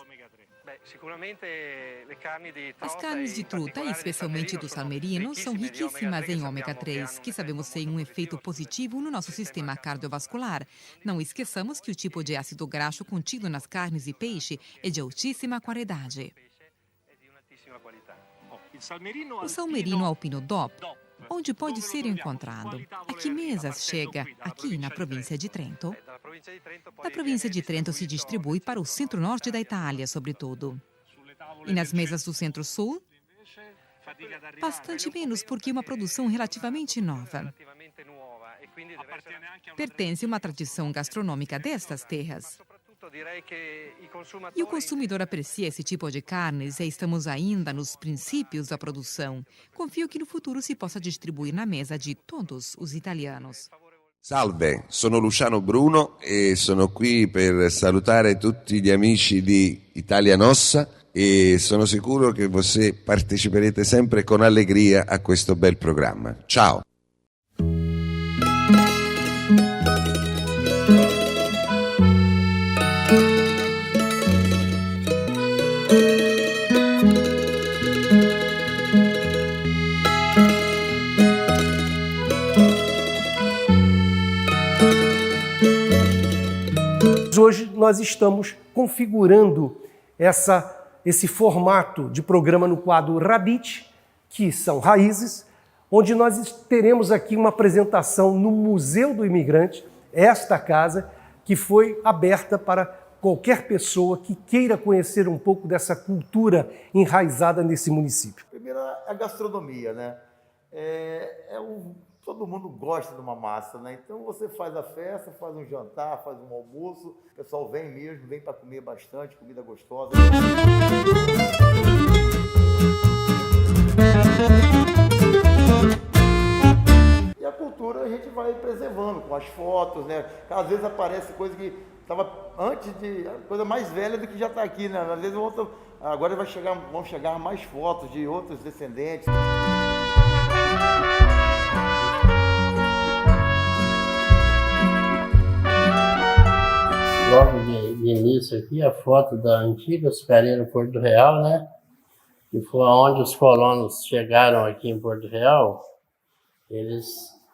As carnes de truta, especialmente do salmerino, são riquíssimas em ômega 3, que sabemos ter um efeito positivo no nosso sistema cardiovascular. Não esqueçamos que o tipo de ácido graxo contido nas carnes de peixe é de altíssima qualidade. O salmerino alpino DOP, onde pode ser encontrado? A que mesas chega? Aqui na província de Trento. Da província de Trento se distribui para o centro-norte da Itália, sobretudo. E nas mesas do centro-sul? Bastante menos, porque é uma produção relativamente nova. Pertence a uma tradição gastronômica destas terras. E o consumidor aprecia esse tipo de carnes e estamos ainda nos princípios da produção. Confio que no futuro si possa distribuir na mesa di todos os italianos. Salve, sono Luciano Bruno e sono qui per salutare tutti gli amici di Italia Nossa e sono sicuro che voi parteciperete sempre con allegria a questo bel programma. Ciao! Hoje nós estamos configurando esse formato de programa no quadro Rabite, que são raízes, onde nós teremos aqui uma apresentação no Museu do Imigrante, esta casa que foi aberta para qualquer pessoa que queira conhecer um pouco dessa cultura enraizada nesse município. Primeiro, a gastronomia, né? Todo mundo gosta de uma massa, né? Então você faz a festa, faz um jantar, faz um almoço, o pessoal vem mesmo, vem para comer bastante, comida gostosa. E a cultura a gente vai preservando com as fotos, né? Às vezes aparece coisa que estava antes de coisa mais velha do que já está aqui, né? Às vezes agora vão chegar mais fotos de outros descendentes. Logo de início aqui, a foto da antiga hospedaria no Porto Real, né? Que foi onde os colonos chegaram aqui em Porto Real.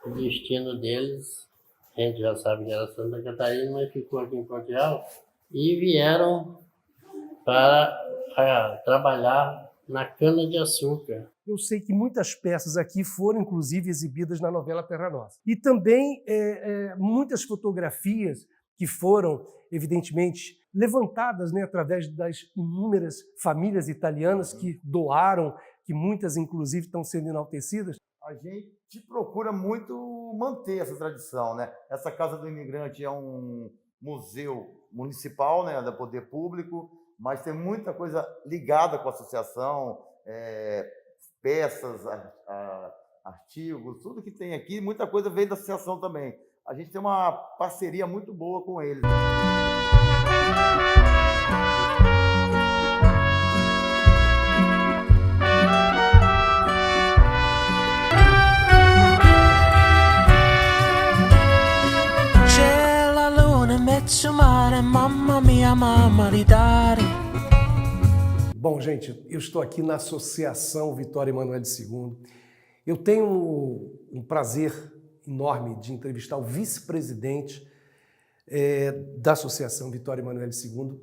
O destino deles, a gente já sabe que era Santa Catarina, mas ficou aqui em Porto Real. E vieram para trabalhar na cana-de-açúcar. Eu sei que muitas peças aqui foram, inclusive, exibidas na novela Terra Nossa. E também muitas fotografias que foram, evidentemente, levantadas, né, através das inúmeras famílias italianas que doaram, que muitas, inclusive, estão sendo enaltecidas. A gente procura muito manter essa tradição, né? Essa Casa do Imigrante é um museu municipal, né, da poder público, mas tem muita coisa ligada com a associação, peças, artigos, tudo que tem aqui, muita coisa veio da associação também. A gente tem uma parceria muito boa com eles. C'è la luna in mezzo al mare, mamma mia, mamma di dare. Bom, gente, eu estou aqui na Associação Vitória Emanuele II. Eu tenho um prazer enorme de entrevistar o vice-presidente da Associação Vitória Emanuele II,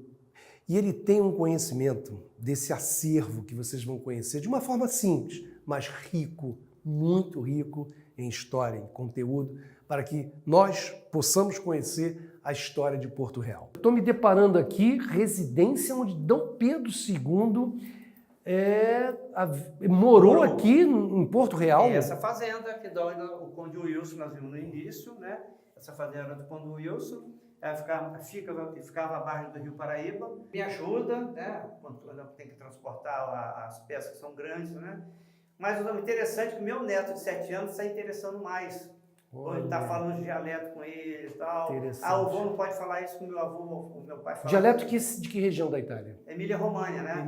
E ele tem um conhecimento desse acervo que vocês vão conhecer de uma forma simples, mas rico, muito rico em história, em conteúdo, para que nós possamos conhecer a história de Porto Real. Estou me deparando aqui, residência onde Dom Pedro II morou aqui em Porto Real. É essa fazenda que o Conde Wilson, nós vimos no início, né? Essa fazenda do Conde Wilson, ela ficava à margem do Rio Paraíba. Me ajuda, né? Quando tem que transportar as peças que são grandes, né? Mas o interessante é que o meu neto de 7 anos está interessando mais. Ele está falando de dialeto com ele e tal. O avô não pode falar isso com o meu avô, o meu pai fala. Dialeto de que região da Itália? Emília-Romagna, né?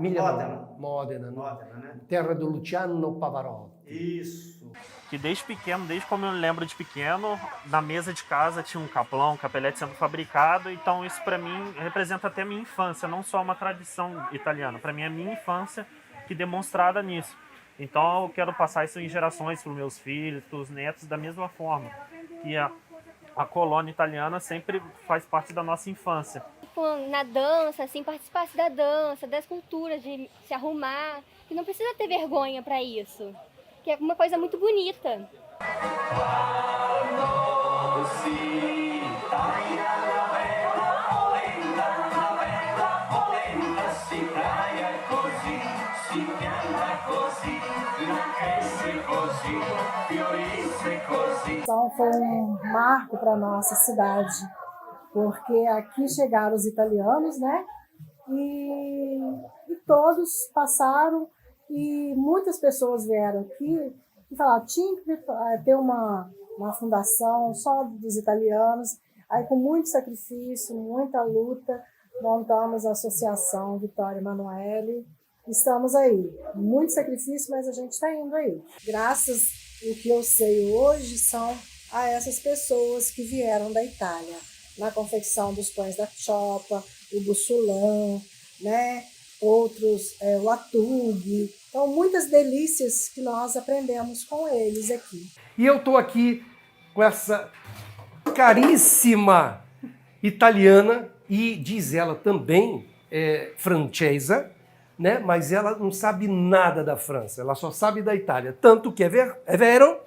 Modena, né? Terra do Luciano Pavarotti. Isso. Que desde pequeno, desde como eu me lembro de pequeno, na mesa de casa tinha um caplão, um capelete sendo fabricado, então isso para mim representa até a minha infância, não só uma tradição italiana, para mim é a minha infância que demonstrada nisso. Então eu quero passar isso em gerações para os meus filhos, para os netos, da mesma forma. E a colônia italiana sempre faz parte da nossa infância. Na dança, assim, participasse da dança, das culturas, de se arrumar. E não precisa ter vergonha para isso, que é uma coisa muito bonita. Então foi um marco para a nossa cidade, porque aqui chegaram os italianos, né? E todos passaram e muitas pessoas vieram aqui e falaram que tinha que ter uma fundação só dos italianos. Aí com muito sacrifício, muita luta, montamos a Associação Vittorio Emanuele. Estamos aí, muito sacrifício, mas a gente está indo aí. Graças ao que eu sei hoje são a essas pessoas que vieram da Itália, na confecção dos pães da chopa, o bussulã, né? Outros, o atug. Então, muitas delícias que nós aprendemos com eles aqui. E eu estou aqui com essa caríssima italiana, e diz ela também francesa, né? Mas ela não sabe nada da França, ela só sabe da Itália. Tanto que é vero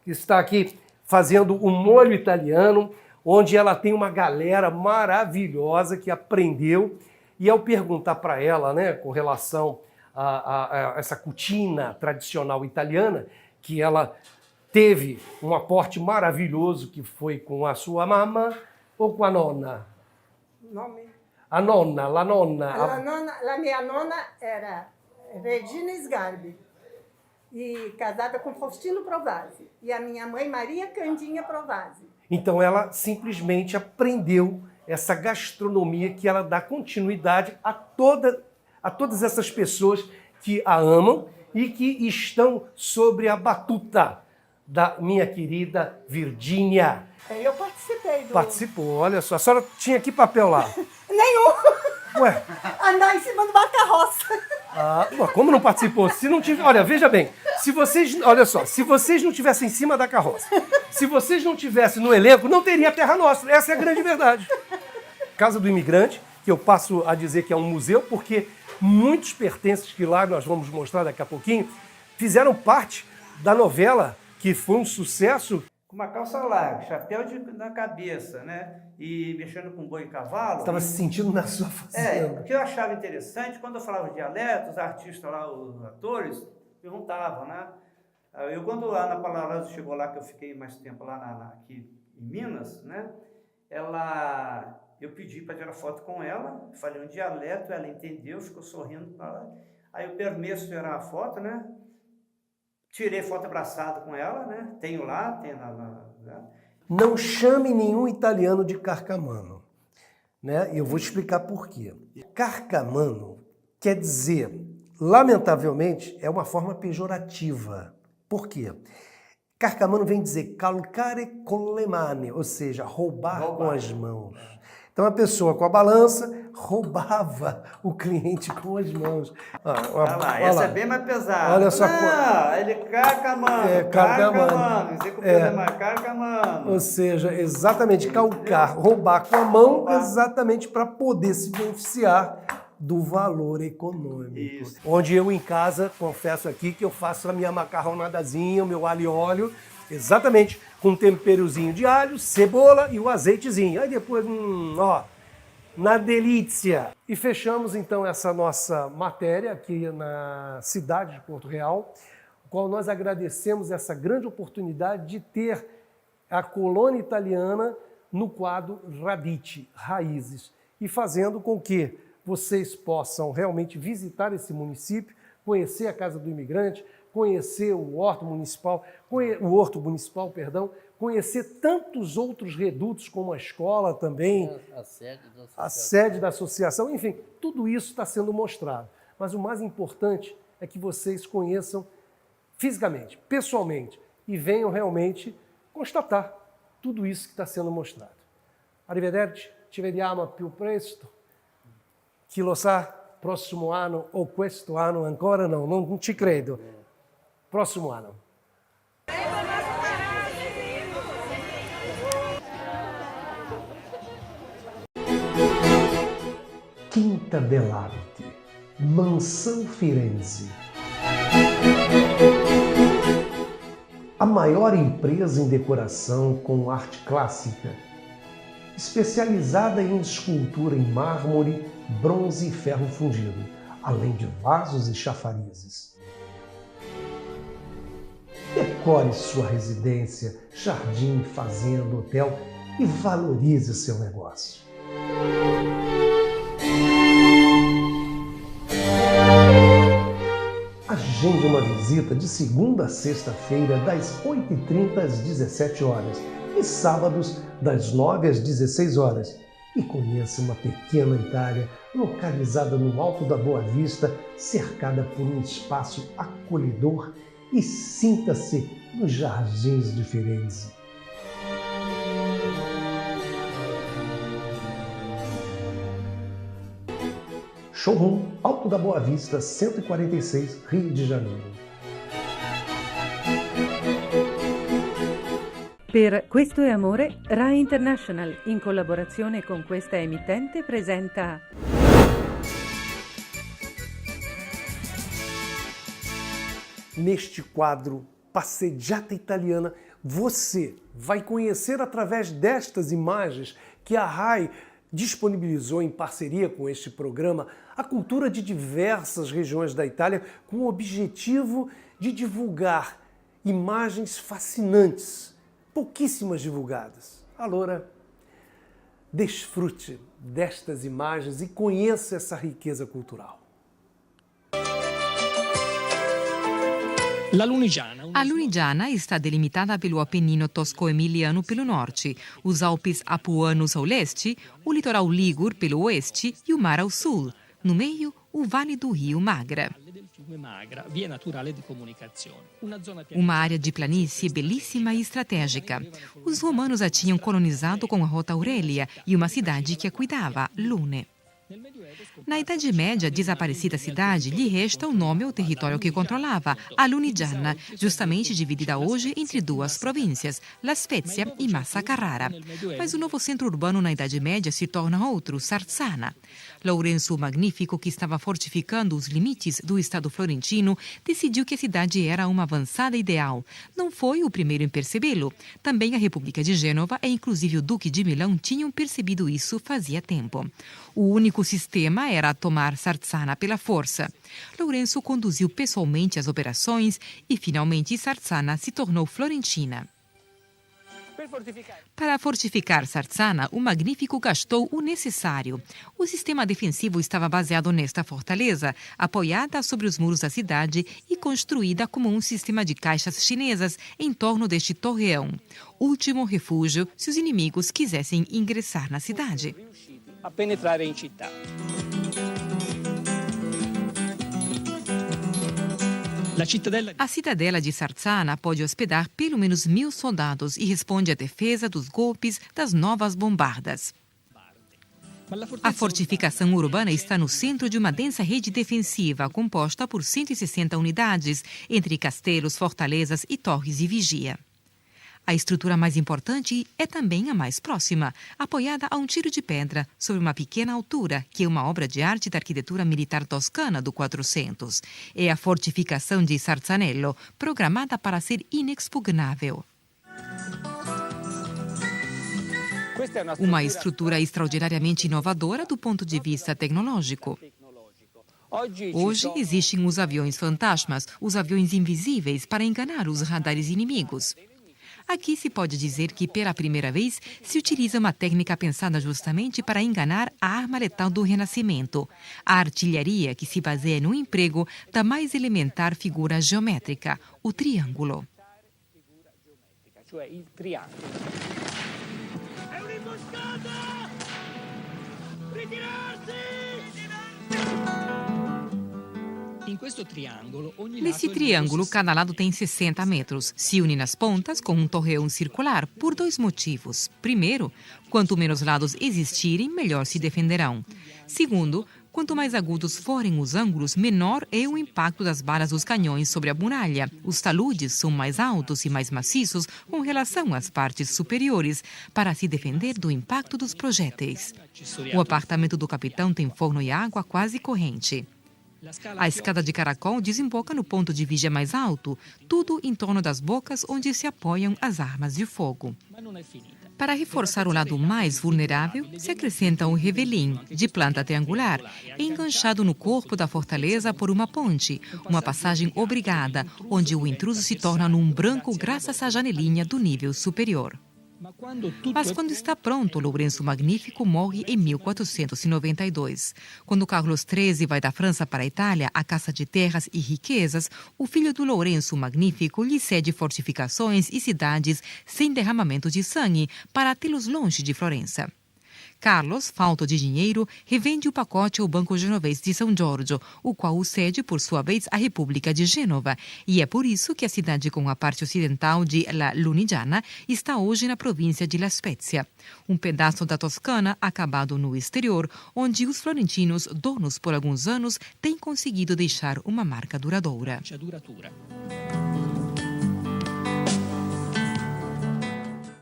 que está aqui fazendo o molho italiano, onde ela tem uma galera maravilhosa que aprendeu. E ao perguntar para ela, né, com relação a essa cucina tradicional italiana, que ela teve um aporte maravilhoso, que foi com a sua mamma ou com a nonna? Nome? A nonna, la nonna. La minha nonna era Regina Sgarbi, e casada com Faustino Provasi, e a minha mãe Maria Candinha Provasi. Então ela simplesmente aprendeu essa gastronomia que ela dá continuidade a todas essas pessoas que a amam e que estão sobre a batuta da minha querida Virgínia. Eu participei do... Participou, olha só. A senhora tinha que papel lá? Nenhum. Ué? Andar em cima de uma carroça. Como não participou? Se não tiver, olha, veja bem, se vocês não tivessem em cima da carroça, se vocês não tivessem no elenco, não teria Terra Nostra. Essa é a grande verdade. Casa do Imigrante, que eu passo a dizer que é um museu, porque muitos pertences que lá nós vamos mostrar daqui a pouquinho fizeram parte da novela, que foi um sucesso. Com uma calça larga, chapéu na cabeça, né? E mexendo com boi e cavalo. Estava se sentindo na sua fazenda. O que eu achava interessante, quando eu falava de dialeto, os artistas lá, os atores, perguntavam, né? Eu, quando a Ana Paula chegou lá, que eu fiquei mais tempo lá aqui em Minas, né? Eu pedi para tirar foto com ela, falei um dialeto, ela entendeu, ficou sorrindo. Aí eu permesso tirar a foto, né? Tirei foto abraçada com ela, né? Tenho lá. Não chame nenhum italiano de carcamano, né? E eu vou te explicar por quê. Carcamano quer dizer, lamentavelmente, é uma forma pejorativa. Por quê? Carcamano vem dizer calcare con le mani, ou seja, roubar com as mãos. Então a pessoa com a balança roubava o cliente com as mãos. Olha lá, essa é bem mais pesada. Olha só. Ele carcamano. Carcamano. Carcamano. Ou seja, exatamente, calcar, roubar com a mão, exatamente para poder se beneficiar do valor econômico. Isso. Onde eu em casa, confesso aqui que eu faço a minha macarronadazinha, o meu alho e óleo, exatamente com um temperozinho de alho, cebola e o azeitezinho. Aí depois, na delícia. E fechamos então essa nossa matéria aqui na cidade de Porto Real, o qual nós agradecemos essa grande oportunidade de ter a colônia italiana no quadro Radici, Raízes, e fazendo com que vocês possam realmente visitar esse município, conhecer a Casa do Imigrante, conhecer o Horto Municipal, conhecer tantos outros redutos, como a escola também, a sede da associação, enfim, tudo isso está sendo mostrado. Mas o mais importante é que vocês conheçam fisicamente, pessoalmente, e venham realmente constatar tudo isso que está sendo mostrado. Arrivederci, ci vediamo più presto. Chi lo sa, prossimo anno o questo anno ancora no, non ci credo. Prossimo anno. Quinta dell'Arte, Mansão Firenze. A maior empresa em decoração com arte clássica, especializada em escultura em mármore, bronze e ferro fundido, além de vasos e chafarizes. Decore sua residência, jardim, fazenda, hotel e valorize seu negócio. Agende uma visita de segunda a sexta-feira, das 8h30 às 17 horas e sábados, das 9 às 16 horas. E conheça uma pequena Itália localizada no alto da Boa Vista, cercada por um espaço acolhedor, e sinta-se nos jardins de Firenze. Showroom Alto da Boa Vista, 146, Rio de Janeiro. Per Questo è Amore, Rai International, in collaborazione con questa emittente, presenta Neste quadro Passeggiata Italiana, você vai conhecer através destas imagens que a RAI disponibilizou em parceria com este programa a cultura de diversas regiões da Itália com o objetivo de divulgar imagens fascinantes, pouquíssimas divulgadas. Allora, desfrute destas imagens e conheça essa riqueza cultural. A Lunigiana está delimitada pelo Apennino tosco-emiliano pelo norte, os Alpes apuanos ao leste, o litoral Ligure pelo oeste e o mar ao sul. No meio, o Vale do Rio Magra. Uma área de planície belíssima e estratégica. Os romanos a tinham colonizado com a Rota Aurélia e uma cidade que a cuidava, Lune. Na Idade Média, a desaparecida cidade lhe resta o nome ao território que controlava, a Lunigiana, justamente dividida hoje entre duas províncias, La Spezia e Massa Carrara. Mas o novo centro urbano na Idade Média se torna outro, Sarzana. Lourenço o Magnífico, que estava fortificando os limites do Estado florentino, decidiu que a cidade era uma avançada ideal. Não foi o primeiro em percebê-lo. Também a República de Gênova e inclusive o Duque de Milão tinham percebido isso fazia tempo. O único sistema era tomar Sarzana pela força. Lourenço conduziu pessoalmente as operações e, finalmente, Sarzana se tornou florentina. Para fortificar Sarzana, o Magnífico gastou o necessário. O sistema defensivo estava baseado nesta fortaleza, apoiada sobre os muros da cidade e construída como um sistema de caixas chinesas em torno deste torreão. Último refúgio se os inimigos quisessem ingressar na cidade. A penetrare in città. A cidadela de Sarzana pode hospedar pelo menos 1000 soldados e responde à defesa dos golpes das novas bombardas. A fortificação urbana está no centro de uma densa rede defensiva composta por 160 unidades, entre castelos, fortalezas e torres de vigia. A estrutura mais importante é também a mais próxima, apoiada a um tiro de pedra sobre uma pequena altura, que é uma obra de arte da arquitetura militar toscana do 400. É a fortificação de Sarzanello, programada para ser inexpugnável. Uma estrutura extraordinariamente inovadora do ponto de vista tecnológico. Hoje existem os aviões fantasmas, os aviões invisíveis para enganar os radares inimigos. Aqui se pode dizer que, pela primeira vez, se utiliza uma técnica pensada justamente para enganar a arma letal do Renascimento, a artilharia que se baseia no emprego da mais elementar figura geométrica, o triângulo. Nesse triângulo, cada lado tem 60 metros. Se une nas pontas com um torreão circular por dois motivos. Primeiro, quanto menos lados existirem, melhor se defenderão. Segundo, quanto mais agudos forem os ângulos, menor é o impacto das balas dos canhões sobre a muralha. Os taludes são mais altos e mais maciços com relação às partes superiores, para se defender do impacto dos projéteis. O apartamento do capitão tem forno e água quase corrente. A escada de caracol desemboca no ponto de vigia mais alto, tudo em torno das bocas onde se apoiam as armas de fogo. Para reforçar o lado mais vulnerável, se acrescenta um revelim, de planta triangular, enganchado no corpo da fortaleza por uma ponte, uma passagem obrigada, onde o intruso se torna num branco graças à janelinha do nível superior. Mas quando está pronto, Lourenço Magnífico morre em 1492. Quando Carlos XIII vai da França para a Itália à caça de terras e riquezas, o filho do Lourenço Magnífico lhe cede fortificações e cidades sem derramamento de sangue para tê-los longe de Florença. Carlos, falto de dinheiro, revende o pacote ao Banco Genovês de São Giorgio, o qual o cede, por sua vez, à República de Gênova. E é por isso que a cidade com a parte ocidental de La Lunigiana está hoje na província de La Spezia, um pedaço da Toscana acabado no exterior, onde os florentinos, donos por alguns anos, têm conseguido deixar uma marca duradoura.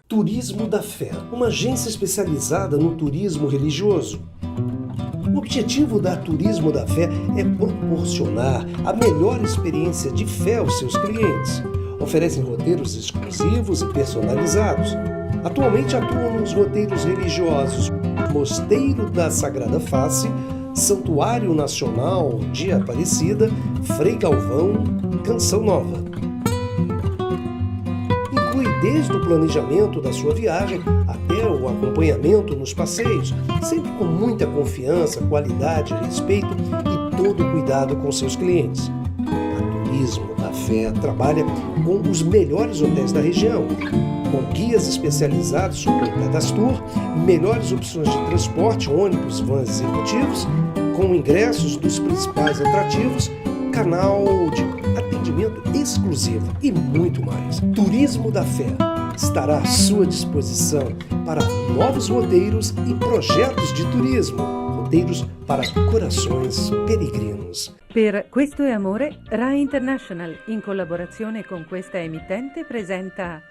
Turismo da Fé, uma agência especializada no turismo religioso. O objetivo da Turismo da Fé é proporcionar a melhor experiência de fé aos seus clientes. Oferecem roteiros exclusivos e personalizados. Atualmente atuam nos roteiros religiosos Mosteiro da Sagrada Face, Santuário Nacional de Aparecida, Frei Galvão, Canção Nova. Desde o planejamento da sua viagem até o acompanhamento nos passeios, sempre com muita confiança, qualidade, respeito e todo cuidado com seus clientes. A Turismo da Fé trabalha com os melhores hotéis da região, com guias especializados como Cadastur, melhores opções de transporte, ônibus, vans executivos, com ingressos dos principais atrativos, canal de atendimento exclusivo e muito mais. Turismo da Fé estará à sua disposição para novos roteiros e projetos de turismo. Roteiros para corações peregrinos. Per Questo è Amore, Rai International, in collaborazione con questa emittente, presenta...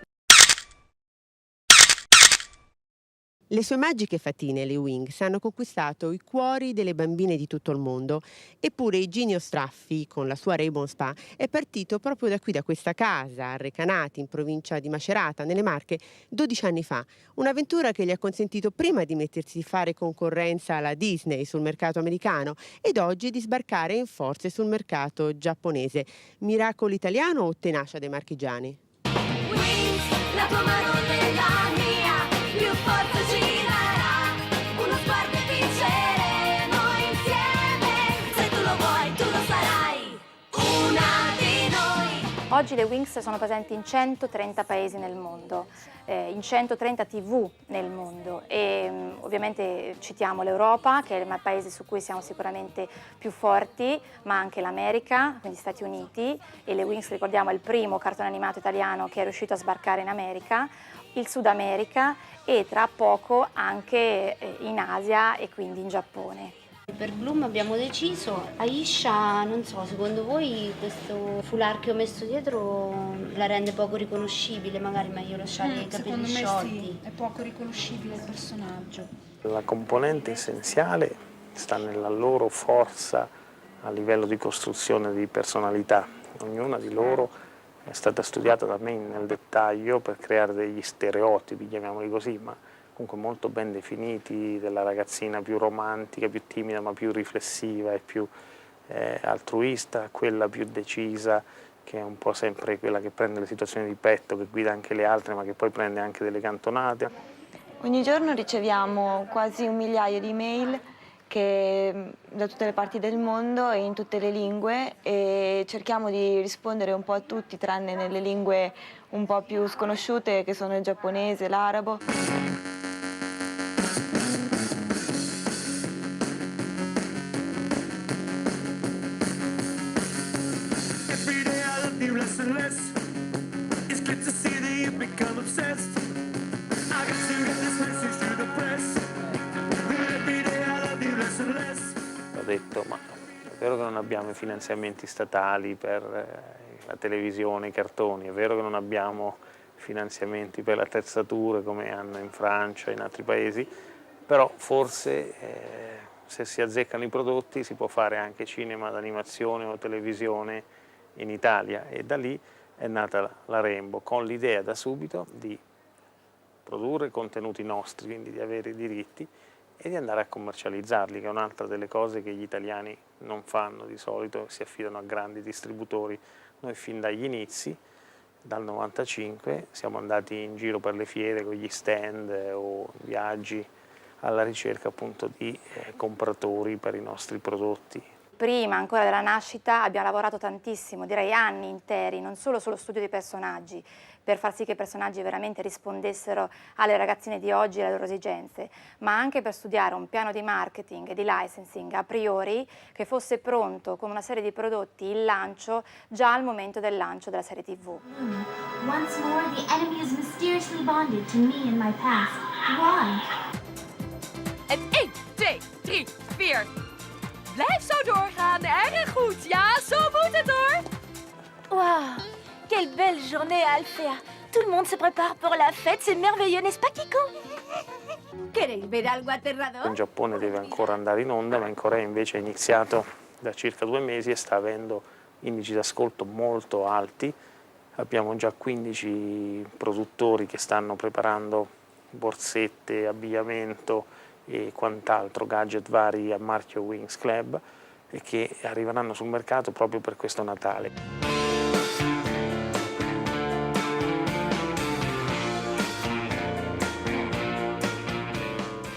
Le sue magiche fatine, le Wings, hanno conquistato i cuori delle bambine di tutto il mondo. Eppure Iginio Straffi, con la sua Rainbow Spa, è partito proprio da qui, da questa casa, a Recanati, in provincia di Macerata, nelle Marche, 12 anni fa. Un'avventura che gli ha consentito prima di mettersi a fare concorrenza alla Disney sul mercato americano ed oggi di sbarcare in forze sul mercato giapponese. Miracolo italiano o tenacia dei marchigiani? Wings, la tua mano nella mia, più forte ci darà, uno sguardo e vinceremo insieme, se tu lo vuoi tu lo sarai, una di noi. Oggi le Wings sono presenti in 130 paesi nel mondo, in 130 TV nel mondo e ovviamente citiamo l'Europa, che è il paese su cui siamo sicuramente più forti, ma anche l'America, quindi Stati Uniti, e le Wings, ricordiamo, è il primo cartone animato italiano che è riuscito a sbarcare in America, il Sud America e tra poco anche in Asia e quindi in Giappone. per Bloom abbiamo deciso, Aisha, non so, secondo voi questo foulard che ho messo dietro la rende poco riconoscibile, magari è meglio lasciare i capelli sciolti? Secondo me sì, è poco riconoscibile il personaggio. La componente essenziale sta nella loro forza a livello di costruzione di personalità. Ognuna di loro è stata studiata da me nel dettaglio per creare degli stereotipi, chiamiamoli così, ma comunque molto ben definiti, della ragazzina più romantica, più timida ma più riflessiva e più altruista, quella più decisa che è un po' sempre quella che prende le situazioni di petto, che guida anche le altre ma che poi prende anche delle cantonate. Ogni giorno riceviamo quasi 1 migliaio di email da tutte le parti del mondo e in tutte le lingue e cerchiamo di rispondere un po' a tutti tranne nelle lingue un po' più sconosciute che sono il giapponese, l'arabo. Ho detto, ma è vero che non abbiamo i finanziamenti statali per la televisione, i cartoni, è vero che non abbiamo finanziamenti per le attrezzature come hanno in Francia e in altri paesi, però forse se si azzeccano i prodotti si può fare anche cinema d'animazione o televisione in Italia e da lì è nata la Rainbow con l'idea da subito di produrre contenuti nostri, quindi di avere i diritti e di andare a commercializzarli, che è un'altra delle cose che gli italiani non fanno di solito, si affidano a grandi distributori. Noi fin dagli inizi, dal 95, siamo andati in giro per le fiere con gli stand o viaggi alla ricerca appunto di compratori per i nostri prodotti. Prima ancora della nascita abbiamo lavorato tantissimo, direi anni interi, non solo sullo studio dei personaggi, per far sì che i personaggi veramente rispondessero alle ragazzine di oggi e alle loro esigenze, ma anche per studiare un piano di marketing e di licensing a priori che fosse pronto con una serie di prodotti in lancio già al momento del lancio della serie TV. Once more, the enemy is mysteriously bonded to me and my past. Why? En 1, 2, 3, 4. Blijf zo doorgaan, erg goed. Ja, zo moet het hoor. Waouh, quelle belle journée à Alfea. Tout le monde se prépare pour la fête, c'est merveilleux, n'est-ce pas Kiko? ¿Queréis ver algo aterrador? In Giappone deve ancora andare in onda, ma in Corea invece è iniziato da circa 2 mesi e sta avendo indici d'ascolto molto alti. Abbiamo già 15 produttori che stanno preparando borsette, abbigliamento e quant'altro, gadget vari a marchio Wings Club e che arriveranno sul mercato proprio per questo Natale.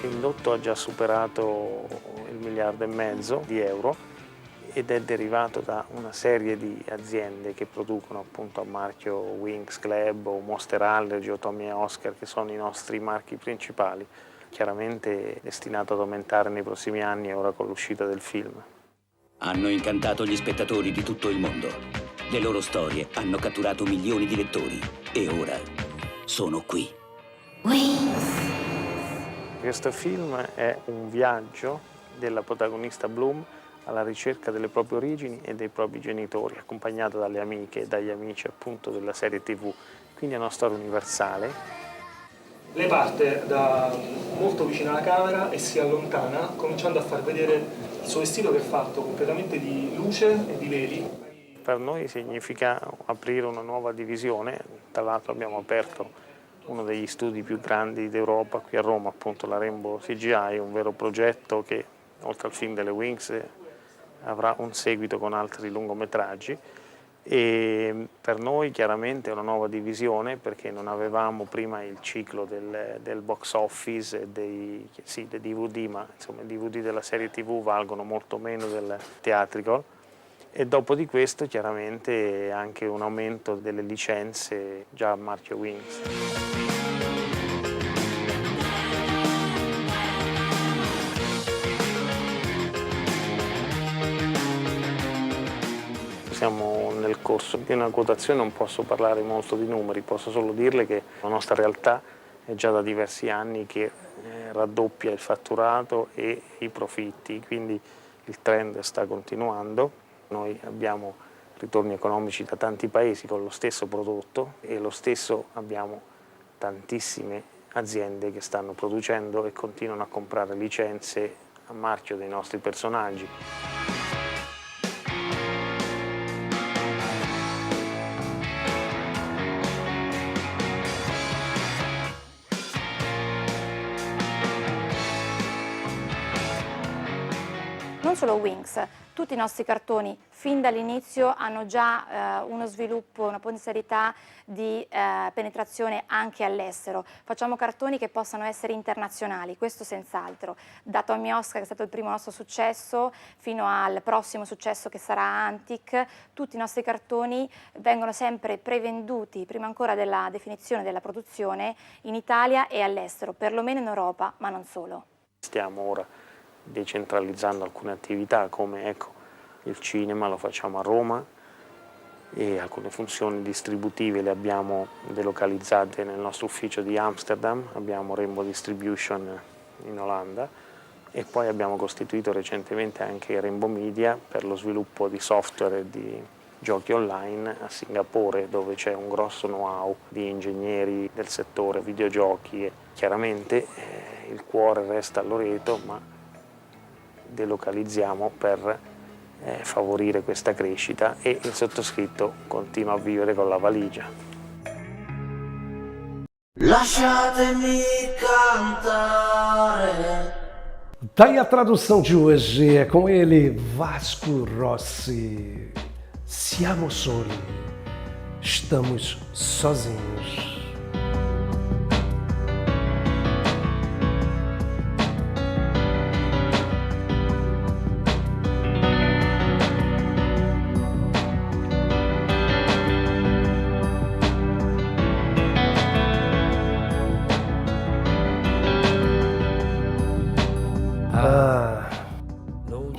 L'indotto ha già superato il 1,5 miliardi di euro ed è derivato da una serie di aziende che producono appunto a marchio Wings Club o Monster Allergy o Tommy Oscar, che sono i nostri marchi principali, chiaramente destinato ad aumentare nei prossimi anni ora con l'uscita del film. Hanno incantato gli spettatori di tutto il mondo. Le loro storie hanno catturato milioni di lettori e ora sono qui. Questo film è un viaggio della protagonista Bloom alla ricerca delle proprie origini e dei propri genitori, accompagnata dalle amiche e dagli amici appunto della serie TV. Quindi è una storia universale. Lei parte da molto vicino alla camera e si allontana, cominciando a far vedere il suo vestito che è fatto completamente di luce e di veli. Per noi significa aprire una nuova divisione, tra l'altro abbiamo aperto uno degli studi più grandi d'Europa qui a Roma, appunto la Rainbow CGI, un vero progetto che oltre al film delle Wings avrà un seguito con altri lungometraggi. E per noi chiaramente è una nuova divisione perché non avevamo prima il ciclo del box office e dei DVD, ma insomma i DVD della serie TV valgono molto meno del theatrical e dopo di questo chiaramente anche un aumento delle licenze già a marchio Wings. Siamo nel corso di una quotazione, non posso parlare molto di numeri, posso solo dirle che la nostra realtà è già da diversi anni che raddoppia il fatturato e i profitti, quindi il trend sta continuando. Noi abbiamo ritorni economici da tanti paesi con lo stesso prodotto e lo stesso abbiamo tantissime aziende che stanno producendo e continuano a comprare licenze a marchio dei nostri personaggi. Non solo Winx, tutti i nostri cartoni fin dall'inizio hanno già uno sviluppo, una potenzialità di penetrazione anche all'estero. Facciamo cartoni che possano essere internazionali, questo senz'altro. Da Tommy Oscar, che è stato il primo nostro successo, fino al prossimo successo che sarà Antic, tutti i nostri cartoni vengono sempre prevenduti, prima ancora della definizione della produzione, in Italia e all'estero, perlomeno in Europa, ma non solo. Stiamo ora decentralizzando alcune attività come il cinema, lo facciamo a Roma e alcune funzioni distributive le abbiamo delocalizzate nel nostro ufficio di Amsterdam, abbiamo Rainbow Distribution in Olanda e poi abbiamo costituito recentemente anche Rainbow Media per lo sviluppo di software e di giochi online a Singapore, dove c'è un grosso know-how di ingegneri del settore videogiochi. Chiaramente il cuore resta a Loreto, ma delocalizziamo per favorire questa crescita e il sottoscritto continua a vivere con la valigia. Lasciatemi cantare. Tá aí a tradução de hoje, é com ele, Vasco Rossi. Siamo soli, estamos sozinhos.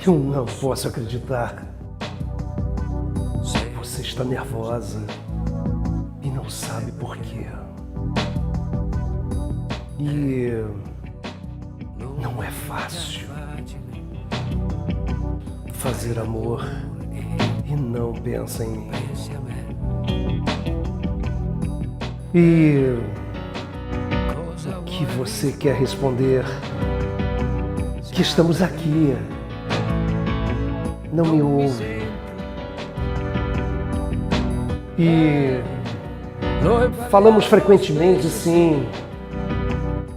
Eu não posso acreditar. Você está nervosa e não sabe por quê. E não é fácil fazer amor e não pensa em mim. E o que você quer responder? Que estamos aqui. Não me ouve. E falamos frequentemente, sim,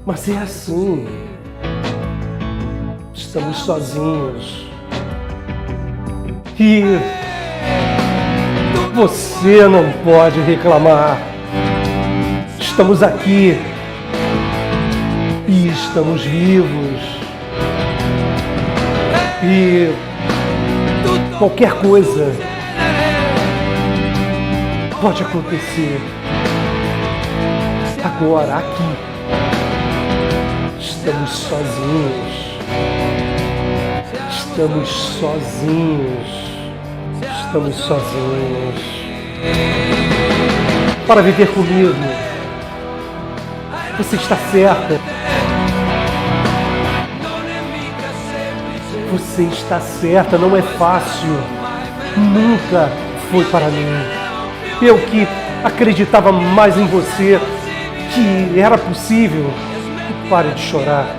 mas é assim. Estamos sozinhos. E você não pode reclamar. Estamos aqui e estamos vivos. E qualquer coisa pode acontecer agora, aqui. Estamos sozinhos. Estamos sozinhos. Estamos sozinhos. Para viver comigo. Você está certa. Você está certa, não é fácil. Nunca foi para mim. Eu que acreditava mais em você, que era possível. Pare de chorar.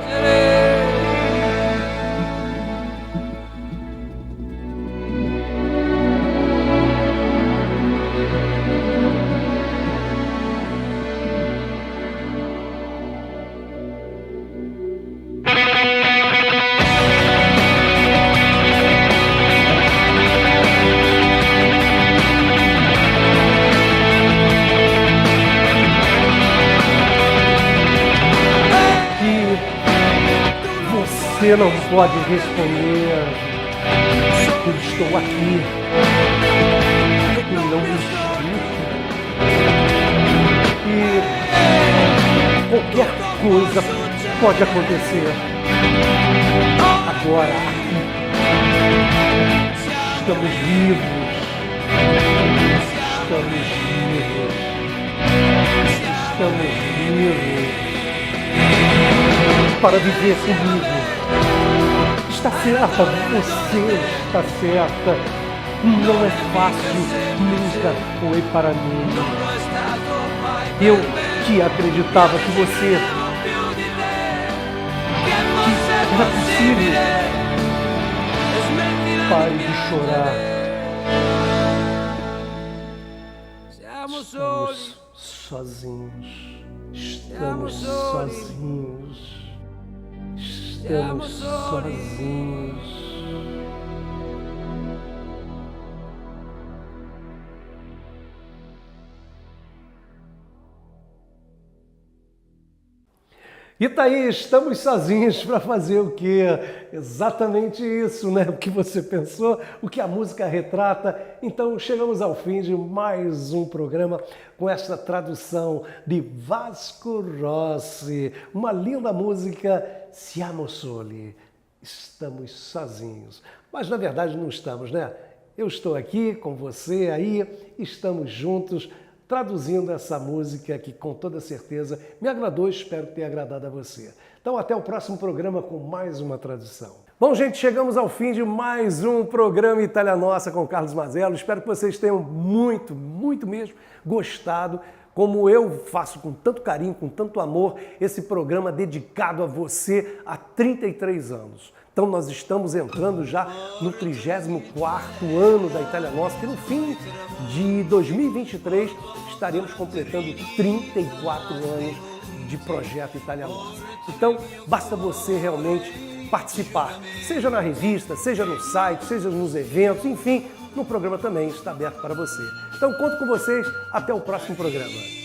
Você não pode responder. Eu estou aqui. E não me escuta. E qualquer coisa pode acontecer. Agora, aqui. Estamos vivos. Estamos vivos. Estamos vivos. para viver comigo. Está certa, você está certa. Não é fácil, nunca foi para mim. Eu que acreditava que você... que era possível. Pare de chorar. Estamos sozinhos. Estamos sozinhos. Estamos sozinhos. E tá aí, estamos sozinhos para fazer o quê? Exatamente isso, né? O que você pensou, o que a música retrata. Então chegamos ao fim de mais um programa com essa tradução de Vasco Rossi. Uma linda música, Siamo Soli. Estamos sozinhos. Mas na verdade não estamos, né? Eu estou aqui com você aí, estamos juntos, traduzindo essa música que com toda certeza me agradou e espero ter agradado a você. Então até o próximo programa com mais uma tradução. Bom, gente, chegamos ao fim de mais um programa Itália Nossa com Carlos Mazzello. Espero que vocês tenham muito mesmo gostado, como eu faço com tanto carinho, com tanto amor, esse programa dedicado a você há 33 anos. Então nós estamos entrando já no 34º ano da Itália Nossa, que no fim de 2023 estaremos completando 34 anos de projeto Itália Nossa. Então basta você realmente participar, seja na revista, seja no site, seja nos eventos, enfim, no programa também está aberto para você. Então conto com vocês, até o próximo programa.